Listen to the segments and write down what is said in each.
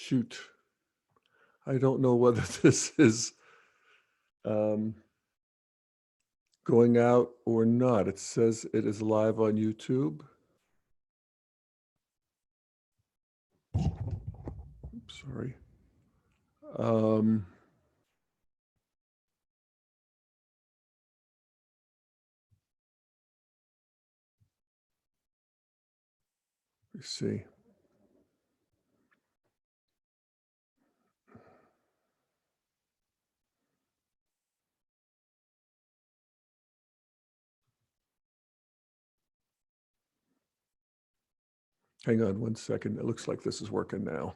shoot. I don't know whether this is going out or not. It says it is live on YouTube. Oops, sorry. Let's see. Hang on one second. It looks like this is working now.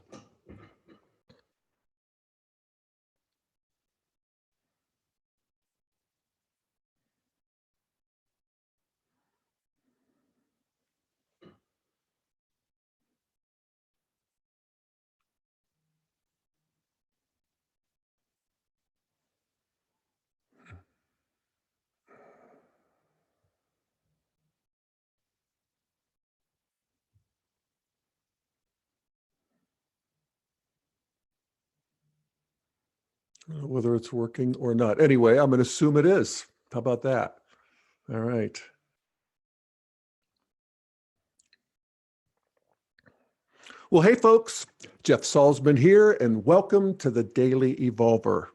I don't know whether it's working or not. Anyway, I'm going to assume it is. How about that? All right. Well, hey, folks. Jeff Salzman here, and welcome to the Daily Evolver.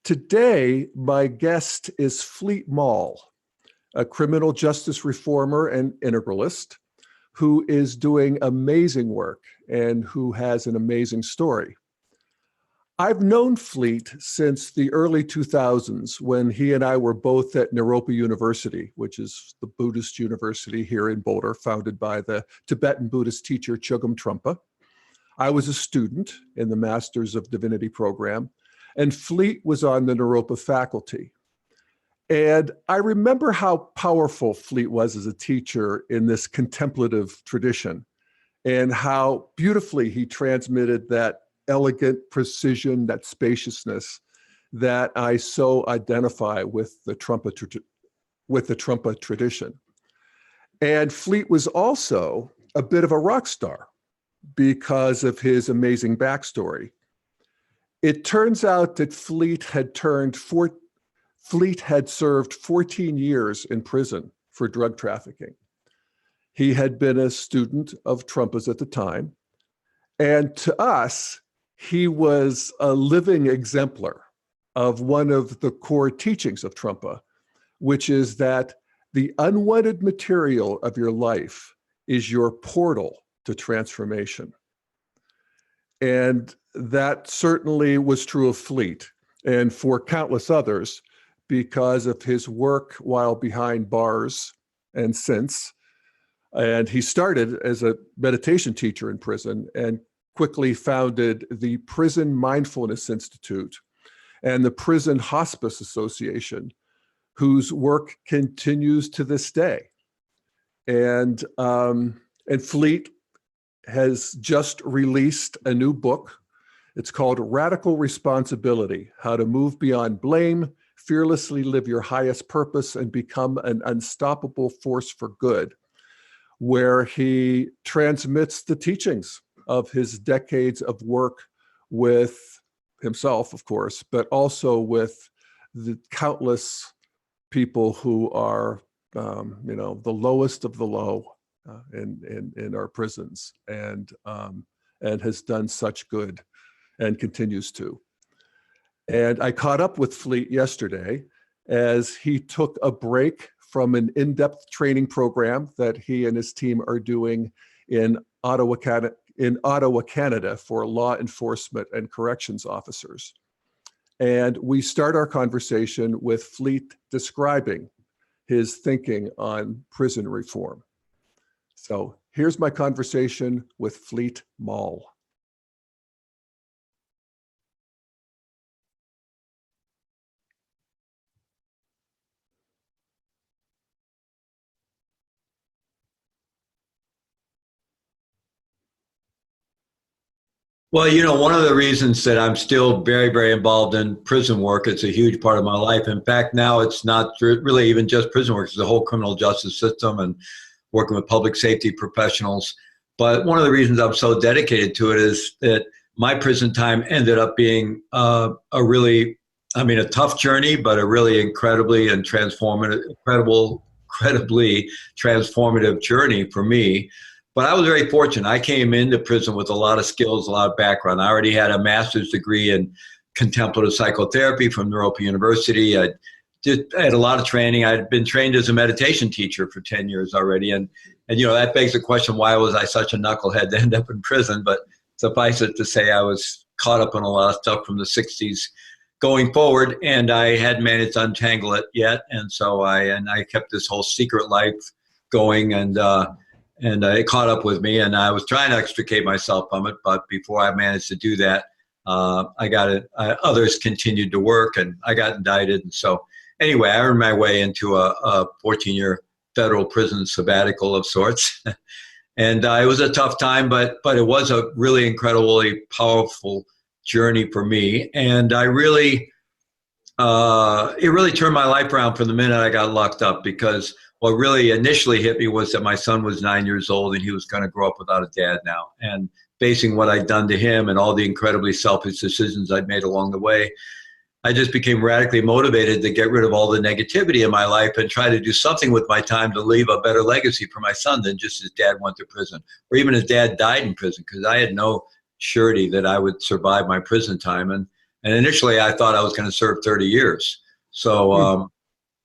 Today, my guest is Fleet Maull, a criminal justice reformer and integralist who is doing amazing work and who has an amazing story. I've known Fleet since the early 2000s when he and I were both at Naropa University, which is the Buddhist university here in Boulder, founded by the Tibetan Buddhist teacher Chogyam Trungpa. I was a student in the Masters of Divinity program, and Fleet was on the Naropa faculty. And I remember how powerful Fleet was as a teacher in this contemplative tradition, and how beautifully he transmitted that elegant precision, that spaciousness that I so identify with the Trungpa tradition. And Fleet was also a bit of a rock star because of his amazing backstory. It turns out that Fleet had served 14 years in prison for drug trafficking. He had been a student of Trungpa's at the time, and to us, he was a living exemplar of one of the core teachings of Trungpa, which is that the unwanted material of your life is your portal to transformation. And that certainly was true of Fleet and for countless others because of his work while behind bars and since. And he started as a meditation teacher in prison and quickly founded the Prison Mindfulness Institute and the Prison Hospice Association, whose work continues to this day. And Fleet has just released a new book. It's called Radical Responsibility: How to Move Beyond Blame, Fearlessly Live Your Highest Purpose, and Become an Unstoppable Force for Good, where he transmits the teachings of his decades of work with himself, of course, but also with the countless people who are, the lowest of the low in our prisons, and has done such good and continues to. And I caught up with Fleet yesterday as he took a break from an in-depth training program that he and his team are doing in Ottawa, Canada for law enforcement and corrections officers. And we start our conversation with Fleet describing his thinking on prison reform. So here's my conversation with Fleet Maull. Well, one of the reasons that I'm still very, very involved in prison work, it's a huge part of my life. In fact, now it's not really even just prison work, it's the whole criminal justice system and working with public safety professionals. But one of the reasons I'm so dedicated to it is that my prison time ended up being a really, I mean, a tough journey, but a really incredibly transformative journey for me. But I was very fortunate. I came into prison with a lot of skills, a lot of background. I already had a master's degree in contemplative psychotherapy from Europa University. I had a lot of training. I'd been trained as a meditation teacher for 10 years already. And that begs the question, why was I such a knucklehead to end up in prison? But suffice it to say, I was caught up in a lot of stuff from the 60s going forward, and I hadn't managed to untangle it yet. And so I kept this whole secret life going, and it caught up with me, and I was trying to extricate myself from it. But before I managed to do that, others continued to work, and I got indicted. And so anyway, I earned my way into a 14-year federal prison sabbatical of sorts. And it was a tough time, but it was a really incredibly powerful journey for me. And it really turned my life around from the minute I got locked up, because what really initially hit me was that my son was 9 years old and he was going to grow up without a dad now. And facing what I'd done to him and all the incredibly selfish decisions I'd made along the way, I just became radically motivated to get rid of all the negativity in my life and try to do something with my time to leave a better legacy for my son than just his dad went to prison, or even his dad died in prison, because I had no surety that I would survive my prison time. And initially I thought I was going to serve 30 years. So,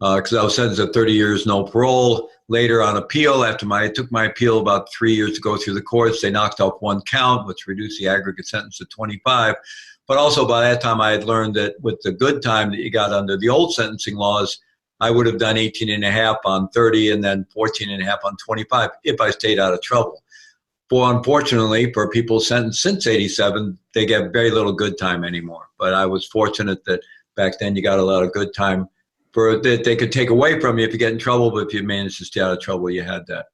because I was sentenced to 30 years, no parole. Later on appeal, it took my appeal about 3 years to go through the courts. They knocked off one count, which reduced the aggregate sentence to 25. But also by that time, I had learned that with the good time that you got under the old sentencing laws, I would have done 18 and a half on 30 and then 14 and a half on 25 if I stayed out of trouble. Well, unfortunately, for people sentenced since 87, they get very little good time anymore. But I was fortunate that back then you got a lot of good time that they could take away from you if you get in trouble, but if you managed to stay out of trouble, you had that.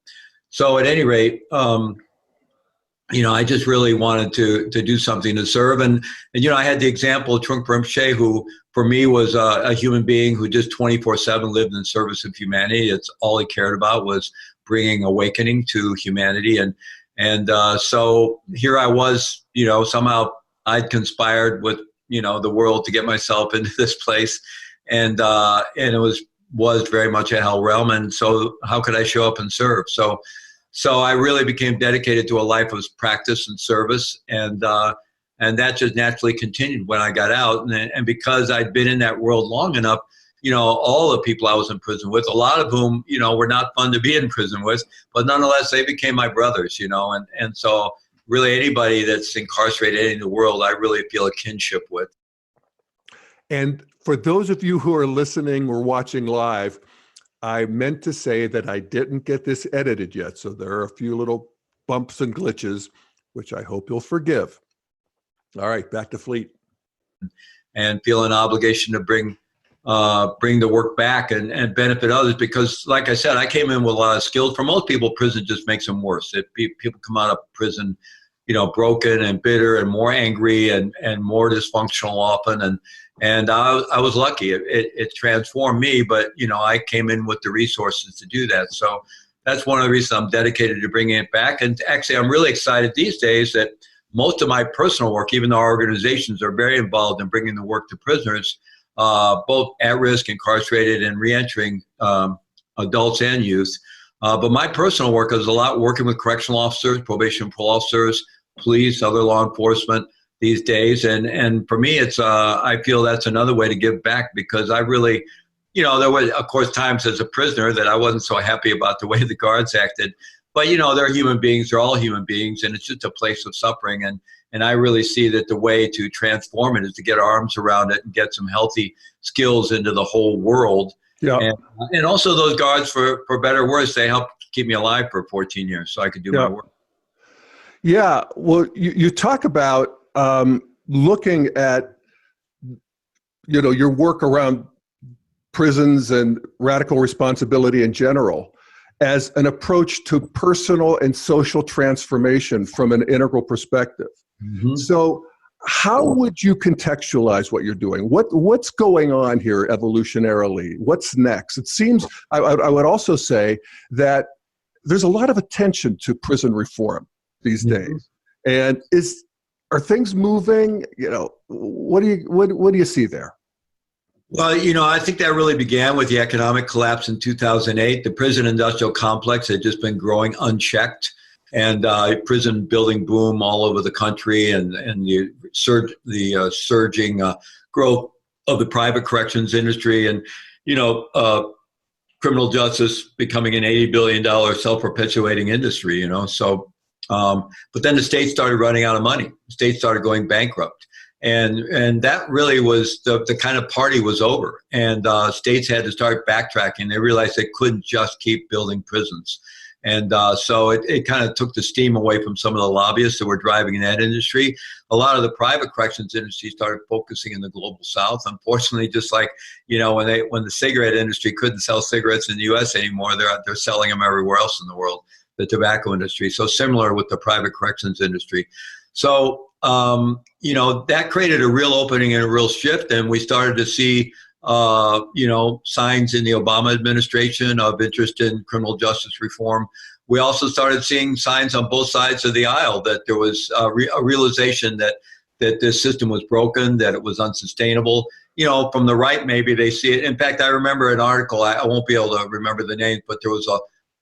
So at any rate, I just really wanted to do something to serve. And I had the example of Trungpa Rinpoche, who for me was a human being who just 24/7 lived in service of humanity. It's all he cared about, was bringing awakening to humanity. And so here I was, somehow I'd conspired with, the world to get myself into this place. And it was very much a hell realm. And so how could I show up and serve? So I really became dedicated to a life of practice and service, and that just naturally continued when I got out. And because I'd been in that world long enough, all the people I was in prison with, a lot of whom, were not fun to be in prison with, but nonetheless, they became my brothers, and so really anybody that's incarcerated in the world, I really feel a kinship with. And for those of you who are listening or watching live, I meant to say that I didn't get this edited yet, so there are a few little bumps and glitches, which I hope you'll forgive. All right, back to Fleet. And feel an obligation to bring the work back and benefit others, because, like I said, I came in with a lot of skills. For most people, prison just makes them worse. People come out of prison, broken and bitter and more angry and more dysfunctional often. And I was lucky. It transformed me, but, I came in with the resources to do that. So that's one of the reasons I'm dedicated to bringing it back. And actually, I'm really excited these days that most of my personal work, even though our organizations are very involved in bringing the work to prisoners, both at risk, incarcerated, and reentering adults and youth. But my personal work is a lot working with correctional officers, probation and parole officers, police, other law enforcement these days. And for me, it's I feel that's another way to give back, because I really, there were, of course, times as a prisoner that I wasn't so happy about the way the guards acted. But, they're human beings. They're all human beings. And it's just a place of suffering. And I really see that the way to transform it is to get our arms around it and get some healthy skills into the whole world. Yeah. And also those guards, for better or worse, they helped keep me alive for 14 years so I could do my work. Yeah. Well, you talk about looking at, your work around prisons and radical responsibility in general as an approach to personal and social transformation from an integral perspective. Mm-hmm. So how would you contextualize what you're doing? What's going on here evolutionarily? What's next? It seems, I would also say that there's a lot of attention to prison reform these days. And are things moving? What do you see there? Well, I think that really began with the economic collapse in 2008. The prison industrial complex had just been growing unchecked, and prison building boom all over the country, and the surging growth of the private corrections industry, and criminal justice becoming an $80 billion self-perpetuating industry. So, but then the state started running out of money. The state started going bankrupt. And that really was the kind of party was over. And states had to start backtracking. They realized they couldn't just keep building prisons. And so it kind of took the steam away from some of the lobbyists that were driving that industry. A lot of the private corrections industry started focusing in the global south. Unfortunately, just like, when the cigarette industry couldn't sell cigarettes in the US anymore, they're selling them everywhere else in the world, the tobacco industry. So similar with the private corrections industry. So, that created a real opening and a real shift. And we started to see, signs in the Obama administration of interest in criminal justice reform. We also started seeing signs on both sides of the aisle that there was a realization that this system was broken, that it was unsustainable. From the right, maybe they see it. In fact, I remember an article, I won't be able to remember the name, but there was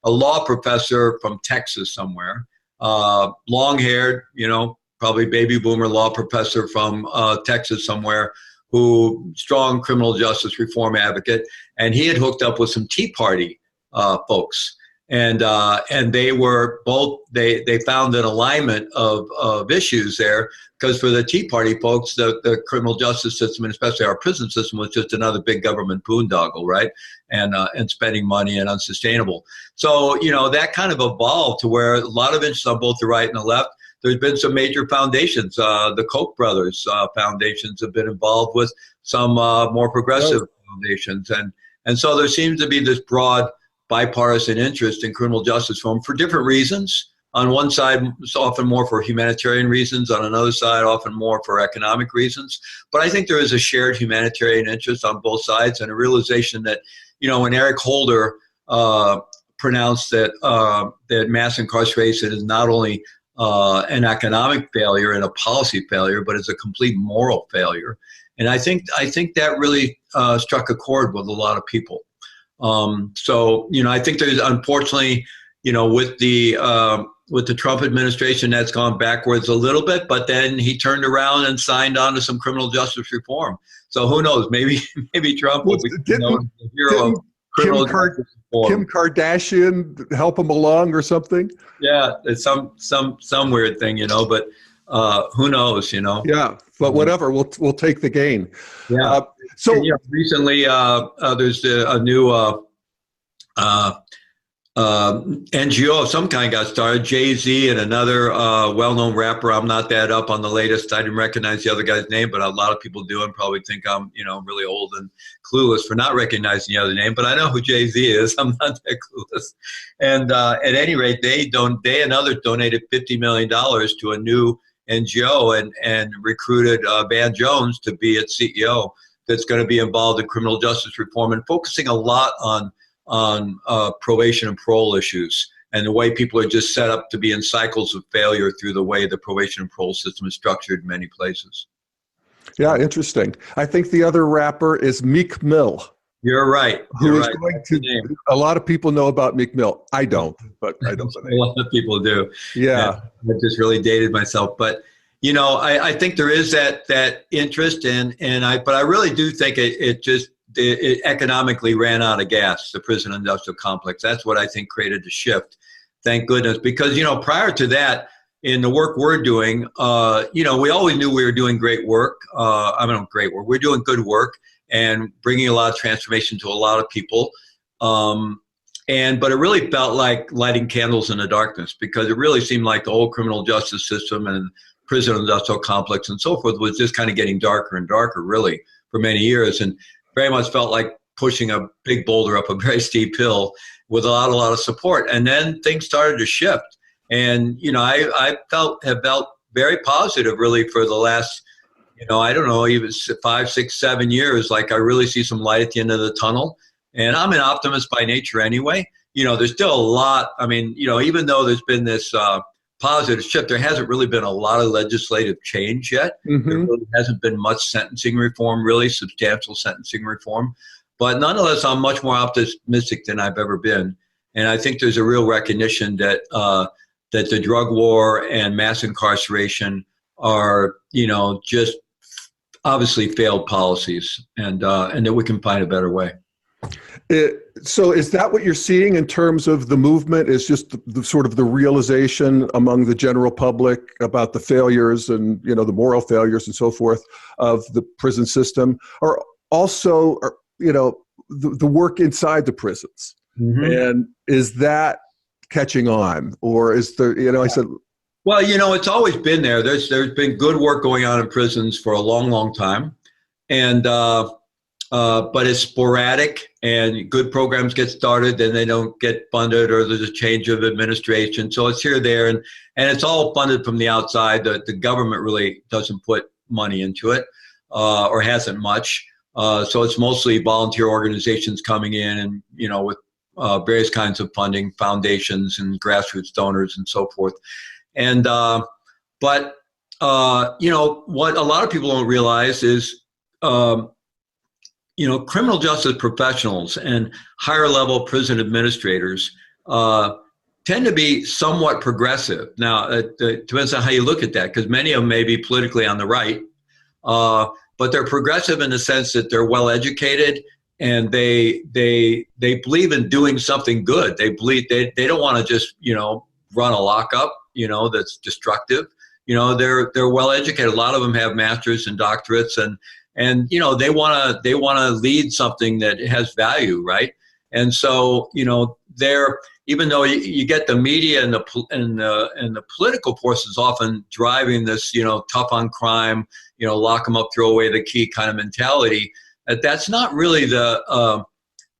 a law professor from Texas somewhere, long-haired, probably baby boomer law professor from Texas somewhere, who strong criminal justice reform advocate, and he had hooked up with some Tea Party folks, and they were both they found an alignment of issues there, because for the Tea Party folks, the criminal justice system, and especially our prison system, was just another big government boondoggle, right? And spending money and unsustainable. So that kind of evolved to where a lot of interest on both the right and the left. There's been some major foundations. The Koch brothers foundations have been involved with some more progressive foundations. And so there seems to be this broad bipartisan interest in criminal justice reform for different reasons. On one side, it's often more for humanitarian reasons. On another side, often more for economic reasons. But I think there is a shared humanitarian interest on both sides, and a realization that, when Eric Holder pronounced that mass incarceration is not only an economic failure and a policy failure, but it's a complete moral failure. And I think that really struck a chord with a lot of people. So I think there's, unfortunately, with the Trump administration, that's gone backwards a little bit, but then he turned around and signed on to some criminal justice reform. So who knows? Maybe Trump will be the hero of criminal justice reform. Kim Kardashian help him along or something? Yeah, it's some weird thing, but who knows, Yeah, but whatever, we'll take the gain. Yeah. Recently, there's a new NGO of some kind got started. Jay-Z and another well-known rapper. I'm not that up on the latest. I didn't recognize the other guy's name, but a lot of people do, and probably think I'm, really old and clueless for not recognizing the other name. But I know who Jay-Z is. I'm not that clueless. And at any rate, they and others donated $50 million to a new NGO and recruited Van Jones to be its CEO. That's going to be involved in criminal justice reform and focusing a lot on probation and parole issues, and the way people are just set up to be in cycles of failure through the way the probation and parole system is structured in many places. Yeah, interesting. I think the other rapper is Meek Mill. You're right. A lot of people know about Meek Mill. I don't, but I don't. A lot of people do. Yeah. I just really dated myself. But, I think there is that interest, but I really do think it economically ran out of gas, the prison industrial complex. That's what I think created the shift. Thank goodness. Because, prior to that, in the work we're doing, we always knew we were doing great work. Great work. We're doing good work and bringing a lot of transformation to a lot of people. But it really felt like lighting candles in the darkness, because it really seemed like the whole criminal justice system and prison industrial complex and so forth was just kind of getting darker and darker, really, for many years. And very much felt like pushing a big boulder up a very steep hill with a lot of support. And then things started to shift. And, I have felt very positive, really, for the last, even 5, 6, 7 years. Like, I really see some light at the end of the tunnel. And I'm an optimist by nature anyway. There's still a lot. I mean, even though there's been this positive shift. There hasn't really been a lot of legislative change yet. There Hmm. really hasn't been much sentencing reform, really substantial sentencing reform. But nonetheless, I'm much more optimistic than I've ever been. And I think there's a real recognition that that the drug war and mass incarceration are, just obviously failed policies, and that we can find a better way. So is that what you're seeing in terms of the movement, is just the sort of the realization among the general public about the failures and, the moral failures and so forth of the prison system, or also, the work inside the prisons? Mm-hmm. And is that catching on, or is there, I said, Well, it's always been there. There's been good work going on in prisons for a long, long time, and but it's sporadic. And good programs get started, then they don't get funded, or there's a change of administration. So it's here, there, and it's all funded from the outside. The government really doesn't put money into it, or hasn't much. So it's mostly volunteer organizations coming in, and with various kinds of funding, foundations and grassroots donors and so forth. And but what a lot of people don't realize is criminal justice professionals and higher level prison administrators tend to be somewhat progressive. Now, it depends on how you look at that, because many of them may be politically on the right, but they're progressive in the sense that they're well educated, and they believe in doing something good. They believe they don't want to just run a lockup that's destructive. They're well educated. A lot of them have masters and doctorates, and they want to lead something that has value, right? And so they're, even though you get the media and the political forces often driving this tough on crime, lock them up, throw away the key kind of mentality, that's not really well,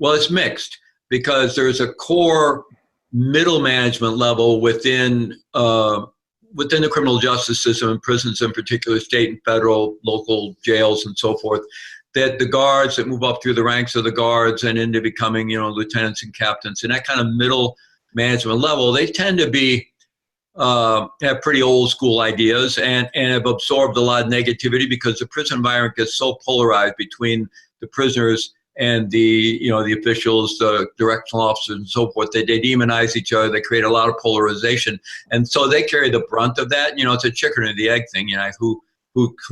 it's mixed, because there's a core middle management level within the criminal justice system, and prisons in particular, state and federal, local jails and so forth, that the guards that move up through the ranks of the guards and into becoming, lieutenants and captains, and that kind of middle management level, they tend to be, have pretty old school ideas, and have absorbed a lot of negativity, because the prison environment gets so polarized between the prisoners and the officials, the directional officers and so forth. They demonize each other. They create a lot of polarization. And so they carry the brunt of that. It's a chicken or the egg thing, who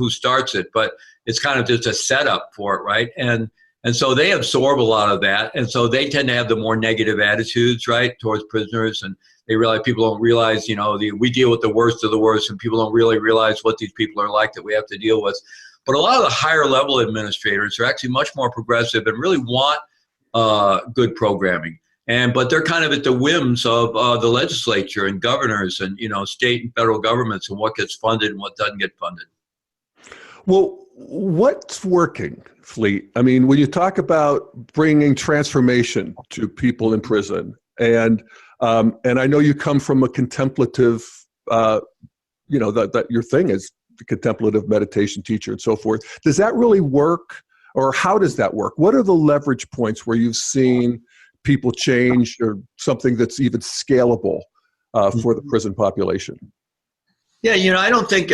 starts it, but it's kind of just a setup for it, right? And so they absorb a lot of that. And so they tend to have the more negative attitudes, right, towards prisoners. And they realize, people don't realize, we deal with the worst of the worst, and people don't really realize what these people are like that we have to deal with. But a lot of the higher level administrators are actually much more progressive and really want good programming. But they're kind of at the whims of the legislature and governors and, state and federal governments, and what gets funded and what doesn't get funded. Well, what's working, Fleet? I mean, when you talk about bringing transformation to people in prison, and I know you come from a contemplative, that your thing is the contemplative meditation teacher and so forth. Does that really work, or how does that work? What are the leverage points where you've seen people change, or something that's even scalable for the prison population? Yeah, I don't think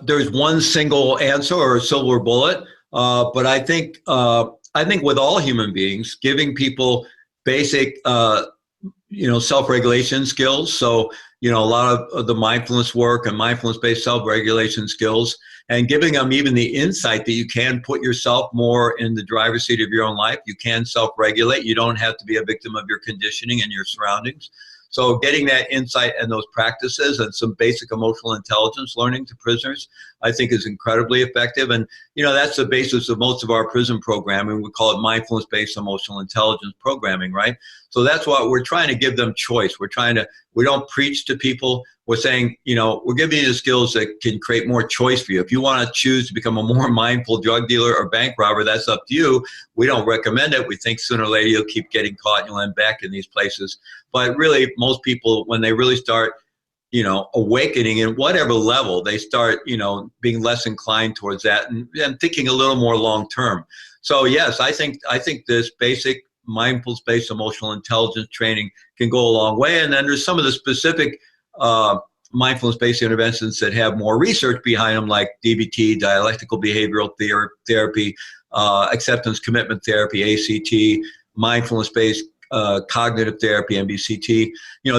there's one single answer or a silver bullet, but I think with all human beings, giving people basic self-regulation skills. So, a lot of the mindfulness work and mindfulness-based self-regulation skills, and giving them even the insight that you can put yourself more in the driver's seat of your own life. You can self-regulate. You don't have to be a victim of your conditioning and your surroundings. So getting that insight and those practices and some basic emotional intelligence learning to prisoners, I think, is incredibly effective. And, that's the basis of most of our prison programming. We call it mindfulness-based emotional intelligence programming, right? So that's what we're trying to give them choice. We don't preach to people. We're saying, we're giving you the skills that can create more choice for you. If you want to choose to become a more mindful drug dealer or bank robber, that's up to you. We don't recommend it. We think sooner or later you'll keep getting caught and you'll end back in these places. But really, most people, when they really start, awakening in whatever level, they start, being less inclined towards that and thinking a little more long term. So yes, I think this basic mindfulness-based emotional intelligence training can go a long way. And then there's some of the specific mindfulness-based interventions that have more research behind them, like DBT, dialectical behavioral therapy, acceptance commitment therapy, ACT, mindfulness-based cognitive therapy, MBCT.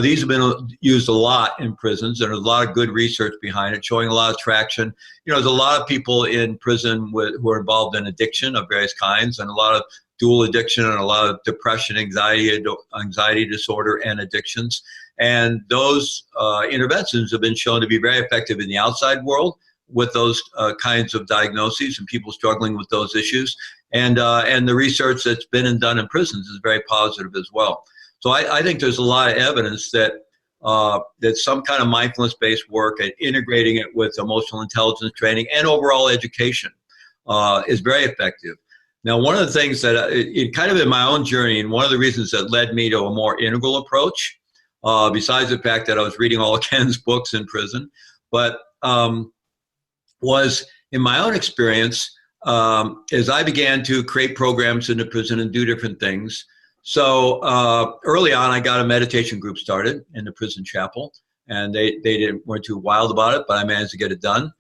These have been used a lot in prisons, and there's a lot of good research behind it, showing a lot of traction. There's a lot of people in prison who are involved in addiction of various kinds, and a lot of dual addiction, and a lot of depression, anxiety disorder, and addictions. And those interventions have been shown to be very effective in the outside world with those kinds of diagnoses and people struggling with those issues. And the research that's been done in prisons is very positive as well. So I think there's a lot of evidence that that some kind of mindfulness-based work and integrating it with emotional intelligence training and overall education is very effective. Now, one of the things that it kind of in my own journey, and one of the reasons that led me to a more integral approach, besides the fact that I was reading all of Ken's books in prison, but was in my own experience, as I began to create programs in the prison and do different things. So early on, I got a meditation group started in the prison chapel, and they weren't too wild about it, but I managed to get it done.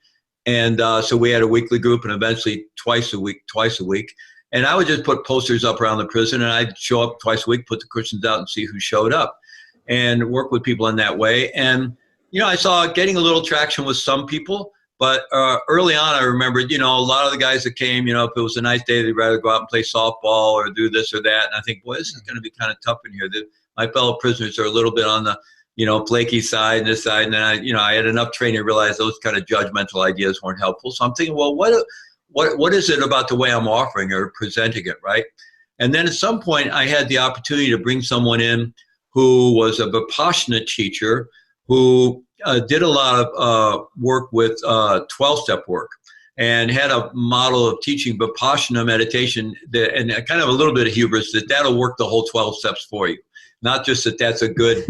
And so we had a weekly group, and eventually twice a week. And I would just put posters up around the prison, and I'd show up twice a week, put the cushions out, and see who showed up, and work with people in that way. And I saw getting a little traction with some people. But early on, I remembered, a lot of the guys that came, if it was a nice day, they'd rather go out and play softball or do this or that. And I think, boy, this is going to be kind of tough in here. My fellow prisoners are a little bit on the, flaky side and this side. And then I had enough training to realize those kind of judgmental ideas weren't helpful. So I'm thinking, well, what is it about the way I'm offering or presenting it, right? And then at some point, I had the opportunity to bring someone in who was a Vipassana teacher who did a lot of work with 12-step work and had a model of teaching Vipassana meditation and kind of a little bit of hubris that'll work the whole 12 steps for you. Not just that's a good,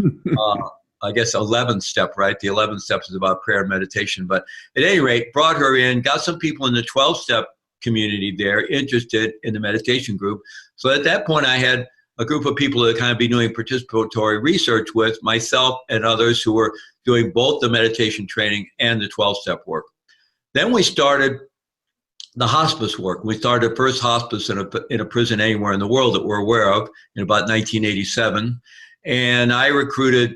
11th step, right? The 11th steps is about prayer and meditation. But at any rate, brought her in, got some people in the 12-step community there interested in the meditation group. So at that point, I had a group of people to kind of be doing participatory research with, myself and others who were doing both the meditation training and the 12-step work. Then we started the hospice work. We started the first hospice in a prison anywhere in the world that we're aware of in about 1987. And I recruited,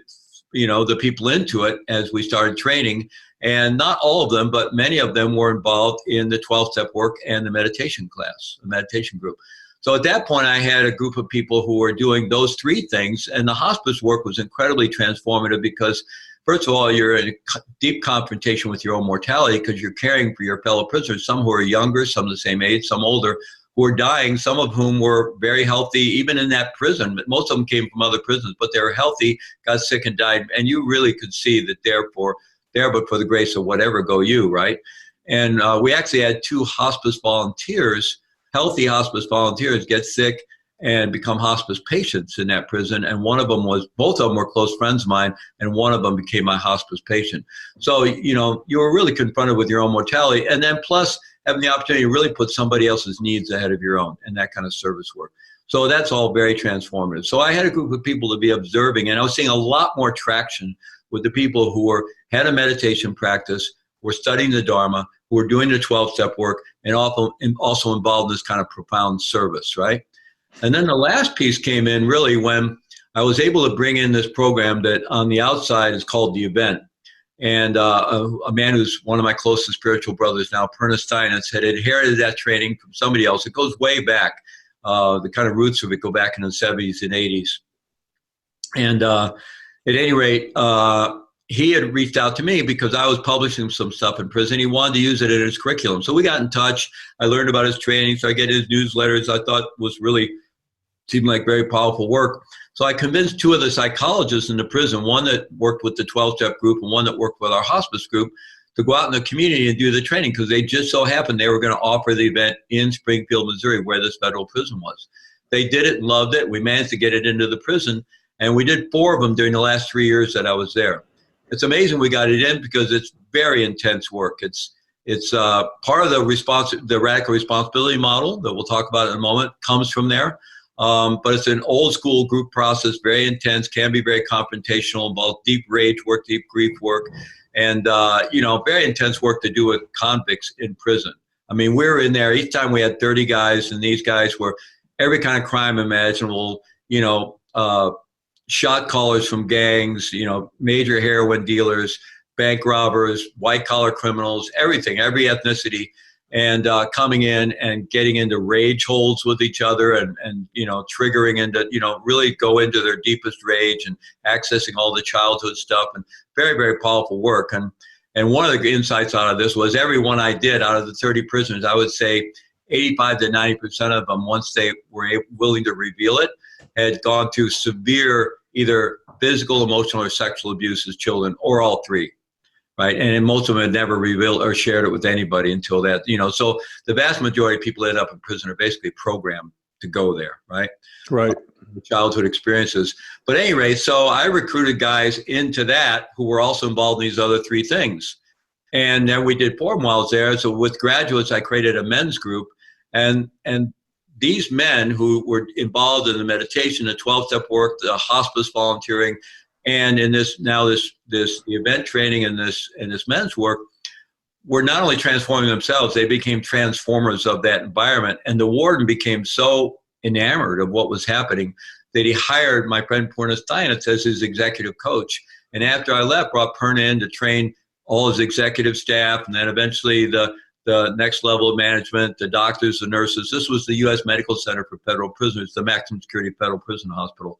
the people into it as we started training. And not all of them, but many of them were involved in the 12-step work and the meditation class, the meditation group. So at that point, I had a group of people who were doing those three things, and the hospice work was incredibly transformative because, first of all, you're in a deep confrontation with your own mortality because you're caring for your fellow prisoners, some who are younger, some the same age, some older, who are dying, some of whom were very healthy, even in that prison. Most of them came from other prisons, but they were healthy, got sick and died, and you really could see that there but for the grace of whatever go you, right? And we actually had 2 hospice volunteers, healthy hospice volunteers, get sick and become hospice patients in that prison. And both of them were close friends of mine, and one of them became my hospice patient. So, you were really confronted with your own mortality, and then plus having the opportunity to really put somebody else's needs ahead of your own and that kind of service work. So that's all very transformative. So I had a group of people to be observing, and I was seeing a lot more traction with the people who had a meditation practice, were studying the Dharma, who were doing the 12-step work, and also involved in this kind of profound service, right? And then the last piece came in really when I was able to bring in this program that on the outside is called The Event. And a man who's one of my closest spiritual brothers now, Perna Steinitz, had inherited that training from somebody else. It goes way back. The kind of roots of it go back in the 70s and 80s. And at any rate, he had reached out to me because I was publishing some stuff in prison. He wanted to use it in his curriculum. So we got in touch. I learned about his training. So I get his newsletters. I thought seemed like very powerful work. So I convinced 2 of the psychologists in the prison, one that worked with the 12-step group and one that worked with our hospice group, to go out in the community and do the training because they just so happened they were going to offer the event in Springfield, Missouri, where this federal prison was. They did it and loved it. We managed to get it into the prison, and we did 4 of them during the last 3 years that I was there. It's amazing we got it in because it's very intense work. It's part of the radical responsibility model that we'll talk about in a moment comes from there. But it's an old school group process, very intense, can be very confrontational, involves deep rage work, deep grief work, and very intense work to do with convicts in prison. I mean, we were in there, each time we had 30 guys, and these guys were every kind of crime imaginable, shot callers from gangs, major heroin dealers, bank robbers, white collar criminals, everything, every ethnicity, and coming in and getting into rage holds with each other and triggering into, really go into their deepest rage and accessing all the childhood stuff, and very, very powerful work. And one of the insights out of this was every one I did out of the 30 prisoners, I would say 85 to 90% of them, once they were willing to reveal it, had gone through severe either physical, emotional, or sexual abuse as children, or all three, right? And most of them had never revealed or shared it with anybody until that, so the vast majority of people that end up in prison are basically programmed to go there, right? Right. Childhood experiences. But at any rate, so I recruited guys into that who were also involved in these other three things. And then we did 4 while I was there. So with graduates, I created a men's group. And these men who were involved in the meditation, the 12-step work, the hospice volunteering, and in this event training and this men's work, were not only transforming themselves, they became transformers of that environment. And the warden became so enamored of what was happening that he hired my friend Purna Steinitz as his executive coach. And after I left, brought Purna in to train all his executive staff, and then eventually the next level of management, the doctors, the nurses. This was the U.S. Medical Center for Federal Prisoners, the maximum security federal prison hospital.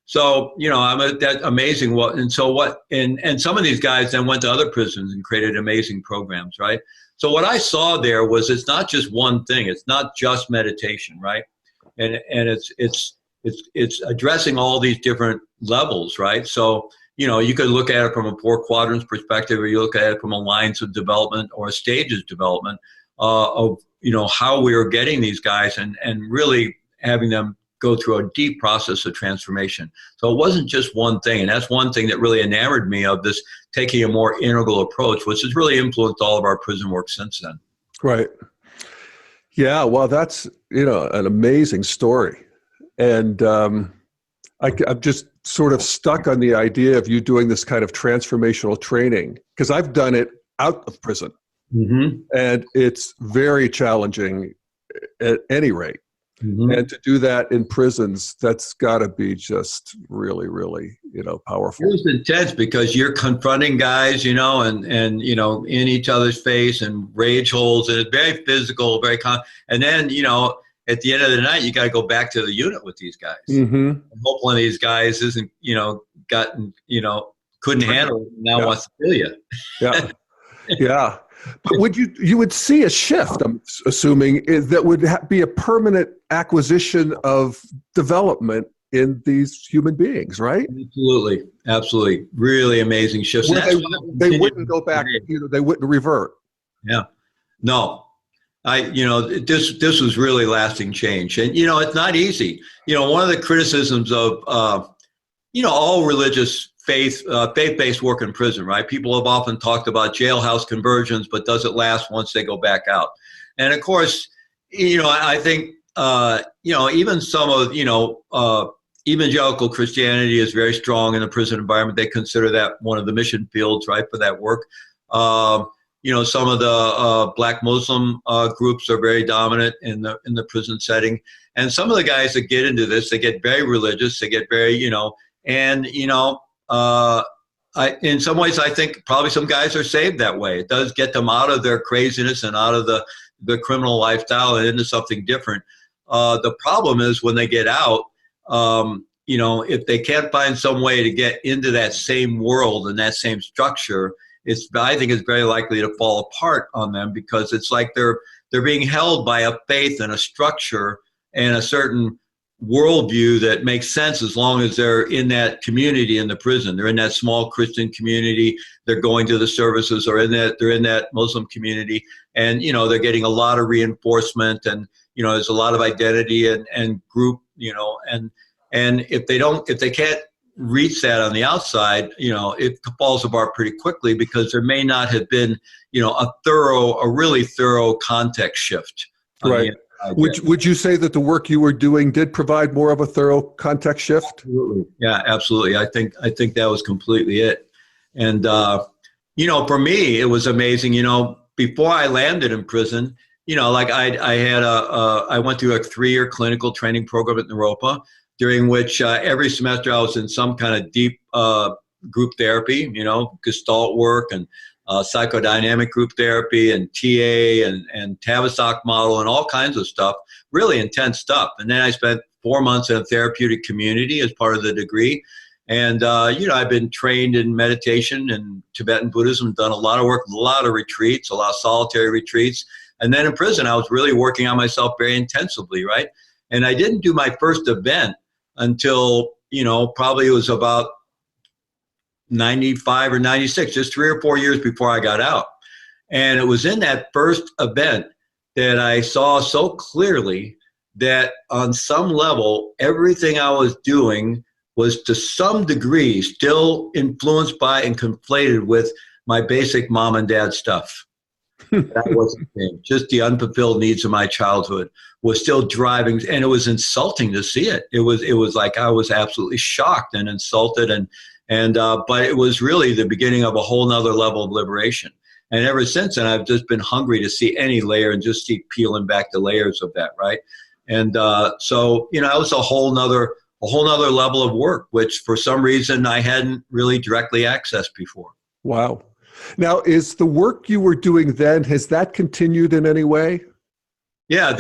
So, that's amazing. And some of these guys then went to other prisons and created amazing programs, right? So what I saw there was it's not just one thing. It's not just meditation, right? And it's addressing all these different levels, right? So, you could look at it from a 4 quadrants perspective, or you look at it from a lines of development or a stages development of, how we are getting these guys and really having them go through a deep process of transformation. So it wasn't just one thing. And that's one thing that really enamored me of this, taking a more integral approach, which has really influenced all of our prison work since then. Right. Yeah. Well, that's, an amazing story. And I'm just sort of stuck on the idea of you doing this kind of transformational training, because I've done it out of prison. Mm-hmm. And it's very challenging at any rate. Mm-hmm. And to do that in prisons, that's got to be just really, really, powerful. It was intense because you're confronting guys, and in each other's face and rage holes, and it's very physical, and then, at the end of the night, you got to go back to the unit with these guys. Mm-hmm. And hope one of these guys isn't, couldn't handle it, now wants to kill you. Yeah. Yeah. But you would see a shift, I'm assuming, that would be a permanent acquisition of development in these human beings, right? Absolutely. Really amazing shifts. They wouldn't go back, they wouldn't revert. Yeah. No. This was really lasting change. And, it's not easy. One of the criticisms of, all religious faith-based work in prison, right? People have often talked about jailhouse conversions, but does it last once they go back out? And of course, I think, even some of, evangelical Christianity is very strong in the prison environment. They consider that one of the mission fields, right, for that work. Some of the Black Muslim groups are very dominant in the prison setting. And some of the guys that get into this, they get very religious, they get very, in some ways, I think probably some guys are saved that way. It does get them out of their craziness and out of the criminal lifestyle and into something different. The problem is when they get out, if they can't find some way to get into that same world and that same structure, I think it's very likely to fall apart on them, because it's like they're being held by a faith and a structure and a certain worldview that makes sense as long as they're in that community in the prison. They're in that small Christian community. They're going to the services, or they're in that Muslim community, and they're getting a lot of reinforcement, and there's a lot of identity and group, and if they can't reach that on the outside, it falls apart pretty quickly, because there may not have been, a really thorough context shift. Right. Would you say that the work you were doing did provide more of a thorough context shift? Absolutely. Yeah, absolutely. I think that was completely it. And for me, it was amazing. Before I landed in prison, like I went through a 3-year clinical training program at Naropa, during which every semester I was in some kind of deep group therapy, Gestalt work and psychodynamic group therapy and TA and Tavistock model and all kinds of stuff, really intense stuff. And then I spent 4 months in a therapeutic community as part of the degree. And, I've been trained in meditation and Tibetan Buddhism, done a lot of work, a lot of retreats, a lot of solitary retreats. And then in prison, I was really working on myself very intensively, right? And I didn't do my first event until, probably it was about 95 or 96, just 3 or 4 years before I got out. And it was in that first event that I saw so clearly that on some level, everything I was doing was to some degree still influenced by and conflated with my basic mom and dad stuff. That wasn't changed. Just the unfulfilled needs of my childhood was still driving, and it was insulting to see it. It was like I was absolutely shocked and insulted, but it was really the beginning of a whole nother level of liberation. And ever since then, I've just been hungry to see any layer and just keep peeling back the layers of that, right? And so it was a whole nother level of work, which for some reason I hadn't really directly accessed before. Wow. Now, is the work you were doing then, has that continued in any way? Yeah,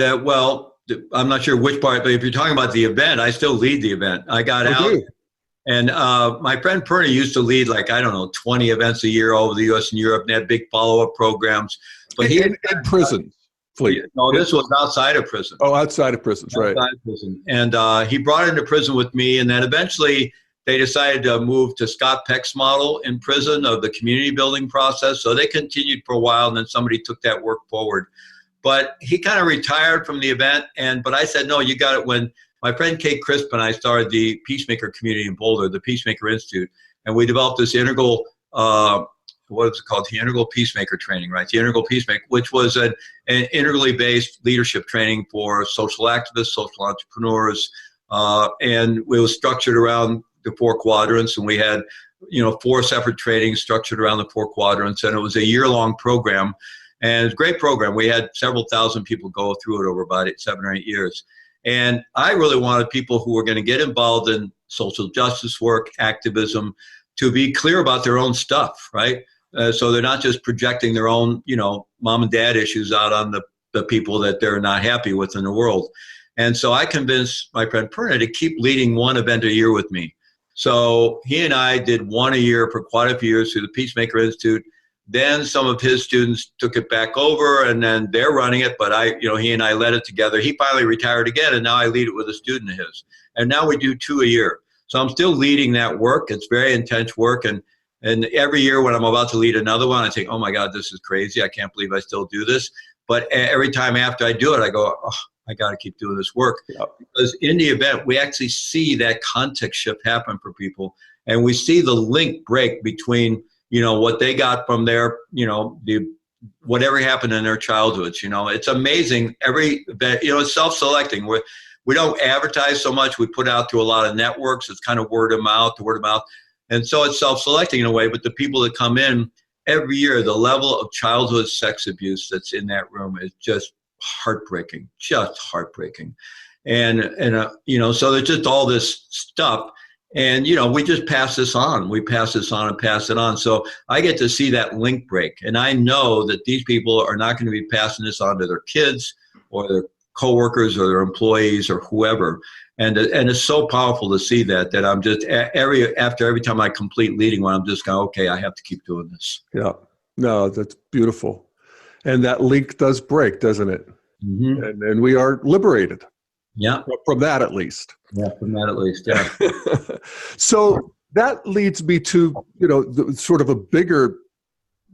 I'm not sure which part, but if you're talking about the event, I still lead the event. I got out. And my friend Perna used to lead 20 events a year over the U.S. and Europe, and had big follow-up programs. But in prison. No, this was outside of prison. Oh, outside of prisons, right. Outside of prison. And he brought into prison with me, and then eventually they decided to move to Scott Peck's model in prison of the community building process. So they continued for a while, and then somebody took that work forward. But he kind of retired from the event, but I said, no, you got it. When my friend Kate Crisp and I started the Peacemaker community in Boulder, the Peacemaker Institute, and we developed this integral what is it called? The Integral Peacemaker Training, right? The Integral Peacemaker, which was an integrally based leadership training for social activists, social entrepreneurs, and it was structured around the 4 quadrants, and we had 4 separate trainings structured around the 4 quadrants, and it was a year-long program, and it was a great program. We had several thousand people go through it over about 7 or 8 years, and I really wanted people who were going to get involved in social justice work, activism, to be clear about their own stuff, right? So they're not just projecting their own, mom and dad issues out on the people that they're not happy with in the world. And so I convinced my friend Perna to keep leading one event a year with me. So he and I did one a year for quite a few years through the Peacemaker Institute. Then some of his students took it back over, and then they're running it. But he and I led it together. He finally retired again, and now I lead it with a student of his. And now we do 2 a year. So I'm still leading that work. It's very intense work. And every year when I'm about to lead another one, I think, oh my God, this is crazy. I can't believe I still do this. But every time after I do it, I go, oh, I got to keep doing this work. Yep. Because in the event, we actually see that context shift happen for people. And we see the link break between, what they got from their, whatever happened in their childhoods. It's amazing. Every event, it's self-selecting. We don't advertise so much. We put out through a lot of networks. It's kind of word of mouth. And so it's self-selecting in a way, but the people that come in every year, the level of childhood sex abuse that's in that room is just heartbreaking. And so there's just all this stuff. And, we just pass this on. We pass this on and pass it on. So I get to see that link break. And I know that these people are not going to be passing this on to their kids or their coworkers or their employees or whoever. And it's so powerful to see that I'm just every time I complete leading one, I'm just going, okay, I have to keep doing this. Yeah, no, that's beautiful. And that link does break, doesn't it? Mm-hmm. And we are liberated. Yeah. From that, at least. Yeah, from that, at least. Yeah. So that leads me to, the sort of a bigger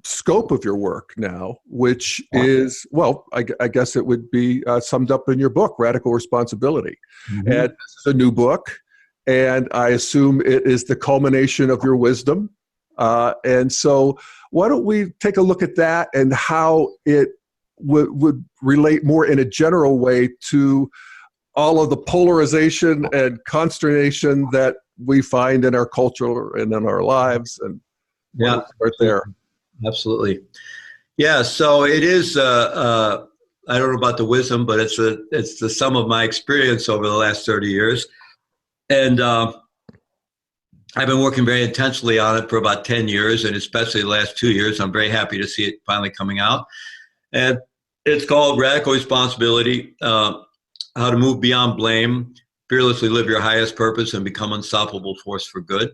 scope of your work now, which is, I guess it would be summed up in your book, Radical Responsibility. Mm-hmm. And this is a new book, and I assume it is the culmination of your wisdom. And so why don't we take a look at that and how it would relate more in a general way to all of the polarization and consternation that we find in our culture and in our lives. And Yeah, start there. Absolutely. Yeah. So it is. I don't know about the wisdom, but it's the sum of my experience over the last 30 years, and I've been working very intensely on it for about 10 years, and especially the last 2 years. I'm very happy to see it finally coming out, and it's called Radical Responsibility: How to Move Beyond Blame, Fearlessly Live Your Highest Purpose, and Become Unstoppable Force for Good.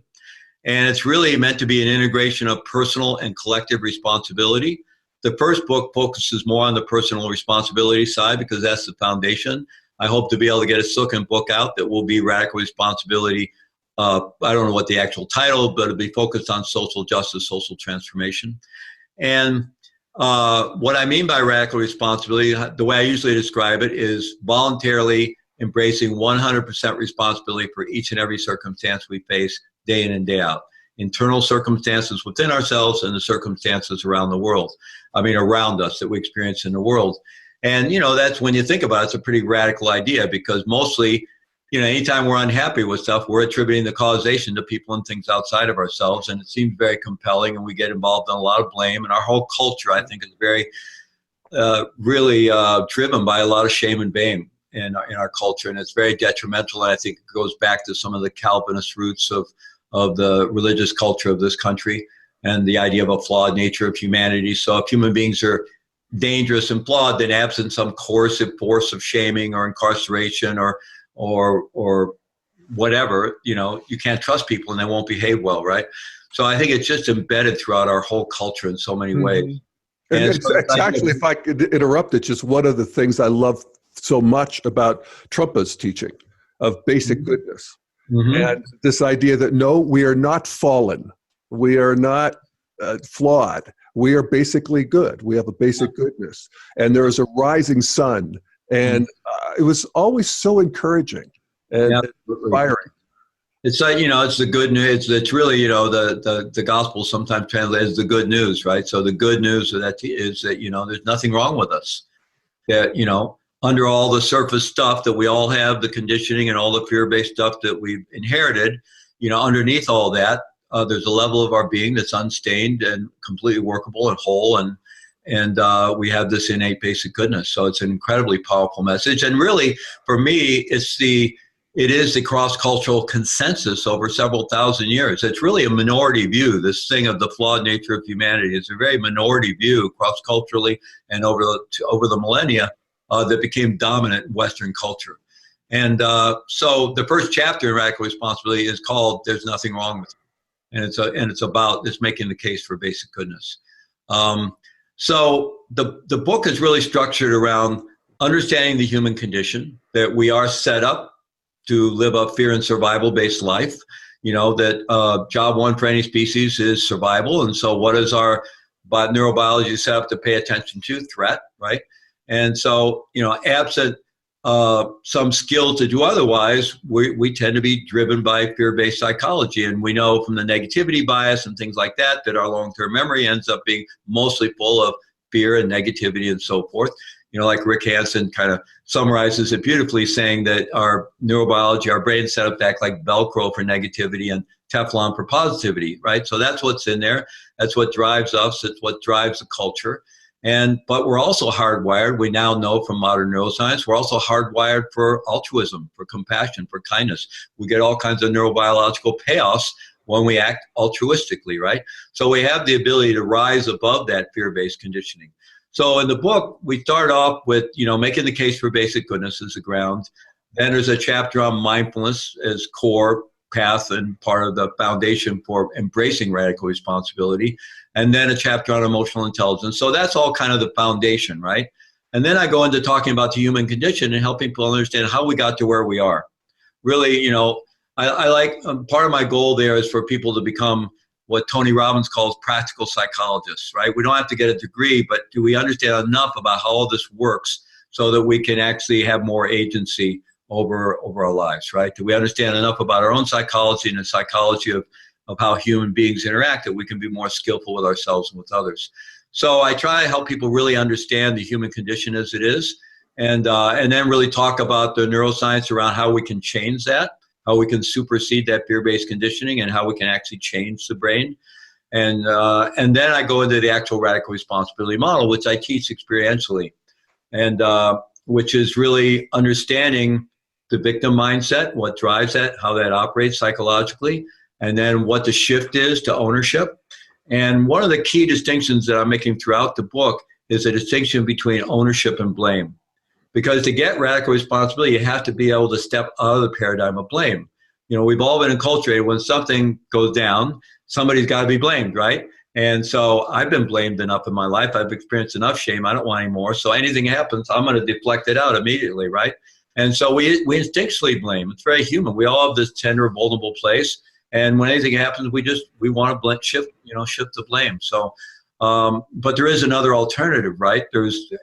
And it's really meant to be an integration of personal and collective responsibility. The first book focuses more on the personal responsibility side because that's the foundation. I hope to be able to get a second book out that will be Radical Responsibility. I don't know what the actual title, but it'll be focused on social justice, social transformation. And what I mean by radical responsibility, the way I usually describe it, is voluntarily embracing 100% responsibility for each and every circumstance we face day in and day out. Internal circumstances within ourselves and the circumstances around the world. Around us that we experience in the world. And, that's when you think about it, it's a pretty radical idea because mostly, anytime we're unhappy with stuff, we're attributing the causation to people and things outside of ourselves. And it seems very compelling and we get involved in a lot of blame. And our whole culture, I think, is very, really driven by a lot of shame and blame in our culture. And it's very detrimental. And I think it goes back to some of the Calvinist roots of the religious culture of this country and the idea of a flawed nature of humanity. So if human beings are dangerous and flawed, then absent some coercive force of shaming or incarceration or whatever, you can't trust people and they won't behave well, right? So I think it's just embedded throughout our whole culture in so many ways. And it's actually, if I could interrupt it, just one of the things I love so much about Trungpa's teaching of basic goodness. And this idea that, no, we are not fallen. We are not flawed. We are basically good. We have a basic goodness. And there is a rising sun. And it was always so encouraging and inspiring. It's like, it's the good news. It's really, the gospel sometimes translated as the good news, right? So the good news is that, there's nothing wrong with us. That, under all the surface stuff that we all have, the conditioning and all the fear-based stuff that we've inherited, underneath all that, there's a level of our being that's unstained and completely workable and whole, and we have this innate basic goodness. So it's an incredibly powerful message. And really, for me, it is the cross-cultural consensus over several thousand years. It's really a minority view. This thing of the flawed nature of humanity is a very minority view cross-culturally and over the millennia that became dominant in Western culture. And so the first chapter in Radical Responsibility is called "There's Nothing Wrong with It," and it's about just making the case for basic goodness. So the book is really structured around understanding the human condition, that we are set up to live a fear and survival based life. That job one for any species is survival. And so what is our neurobiology set up to pay attention to? Threat, right? And so, absent some skill to do otherwise, we tend to be driven by fear-based psychology. And we know from the negativity bias and things like that, that our long-term memory ends up being mostly full of fear and negativity and so forth. Like Rick Hansen kind of summarizes it beautifully, saying that our neurobiology, our brain set up to act like Velcro for negativity and Teflon for positivity, right? So that's what's in there. That's what drives us. It's what drives the culture. But we're also hardwired. We now know from modern neuroscience, we're also hardwired for altruism, for compassion, for kindness. We get all kinds of neurobiological payoffs when we act altruistically, right? So we have the ability to rise above that fear-based conditioning. So in the book, we start off with, making the case for basic goodness as the ground. Then there's a chapter on mindfulness as core path and part of the foundation for embracing radical responsibility. And then a chapter on emotional intelligence. So that's all kind of the foundation, right? And then I go into talking about the human condition and helping people understand how we got to where we are. Really, I like, part of my goal there is for people to become what Tony Robbins calls practical psychologists, right? We don't have to get a degree, but do we understand enough about how all this works so that we can actually have more agency over our lives, right? Do we understand enough about our own psychology and the psychology of how human beings interact that we can be more skillful with ourselves and with others? So I try to help people really understand the human condition as it is, and then really talk about the neuroscience around how we can change that, how we can supersede that fear-based conditioning, and how we can actually change the brain. And then I go into the actual radical responsibility model, which I teach experientially, and which is really understanding the victim mindset, what drives that, how that operates psychologically, and then what the shift is to ownership. And one of the key distinctions that I'm making throughout the book is a distinction between ownership and blame. Because to get radical responsibility, you have to be able to step out of the paradigm of blame. You know, we've all been enculturated when something goes down, somebody's got to be blamed, right? And so I've been blamed enough in my life. I've experienced enough shame. I don't want any more. So anything happens, I'm going to deflect it out immediately, right? And so we instinctually blame. It's very human. We all have this tender, vulnerable place. And when anything happens, we want to shift the blame. So, but there is another alternative, right?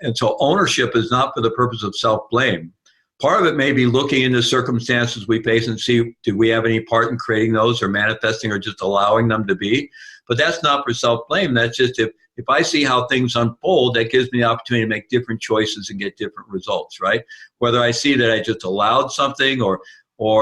And so ownership is not for the purpose of self-blame. Part of it may be looking into circumstances we face and see, do we have any part in creating those or manifesting or just allowing them to be? But that's not for self-blame. That's just if I see how things unfold, that gives me the opportunity to make different choices and get different results, right? Whether I see that I just allowed something or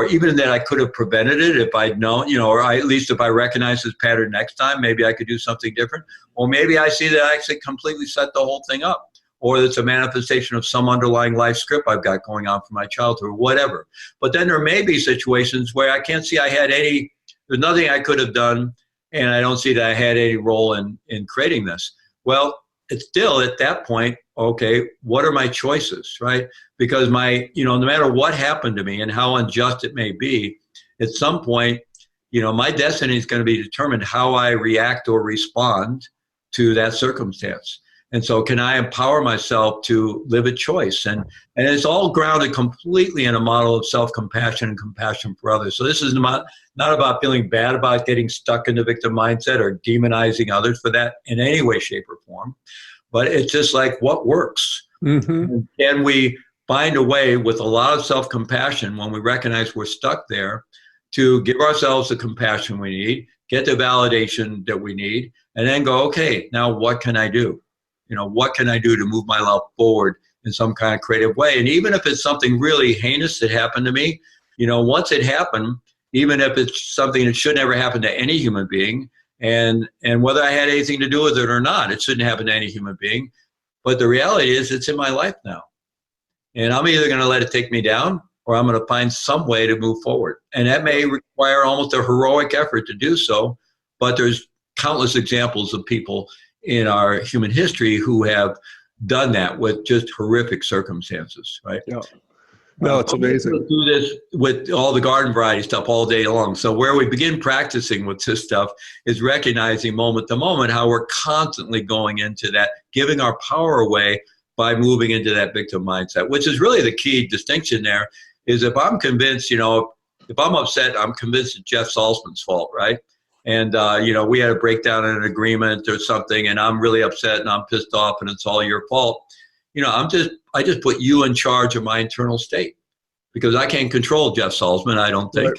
even that I could have prevented it if I'd known, or at least if I recognize this pattern next time, maybe I could do something different. Or maybe I see that I actually completely set the whole thing up. Or it's a manifestation of some underlying life script I've got going on from my childhood or whatever. But then there may be situations where I can't see there's nothing I could have done, and I don't see that I had any role in creating this. Well, it's still at that point, okay, what are my choices, right? Because no matter what happened to me and how unjust it may be, at some point, my destiny is going to be determined how I react or respond to that circumstance. And so can I empower myself to live a choice? And it's all grounded completely in a model of self-compassion and compassion for others. So this is not about feeling bad about getting stuck in the victim mindset or demonizing others for that in any way, shape, or form. But it's just like what works. Mm-hmm. Can we find a way with a lot of self-compassion when we recognize we're stuck there to give ourselves the compassion we need, get the validation that we need, and then go, okay, now what can I do? What can I do to move my life forward in some kind of creative way? And even if it's something really heinous that happened to me, once it happened, even if it's something that should never happen to any human being, and whether I had anything to do with it or not, it shouldn't happen to any human being. But the reality is it's in my life now. And I'm either going to let it take me down or I'm going to find some way to move forward. And that may require almost a heroic effort to do so, but there's countless examples of people in our human history who have done that with just horrific circumstances, right? Yeah. No, it's amazing. We do this with all the garden variety stuff all day long. So where we begin practicing with this stuff is recognizing moment to moment how we're constantly going into that, giving our power away by moving into that victim mindset, which is really the key distinction there. Is if I'm convinced, if I'm upset, I'm convinced it's Jeff Salzman's fault, right? And, we had a breakdown in an agreement or something, and I'm really upset and I'm pissed off and it's all your fault. I just put you in charge of my internal state because I can't control Jeff Salzman, I don't think.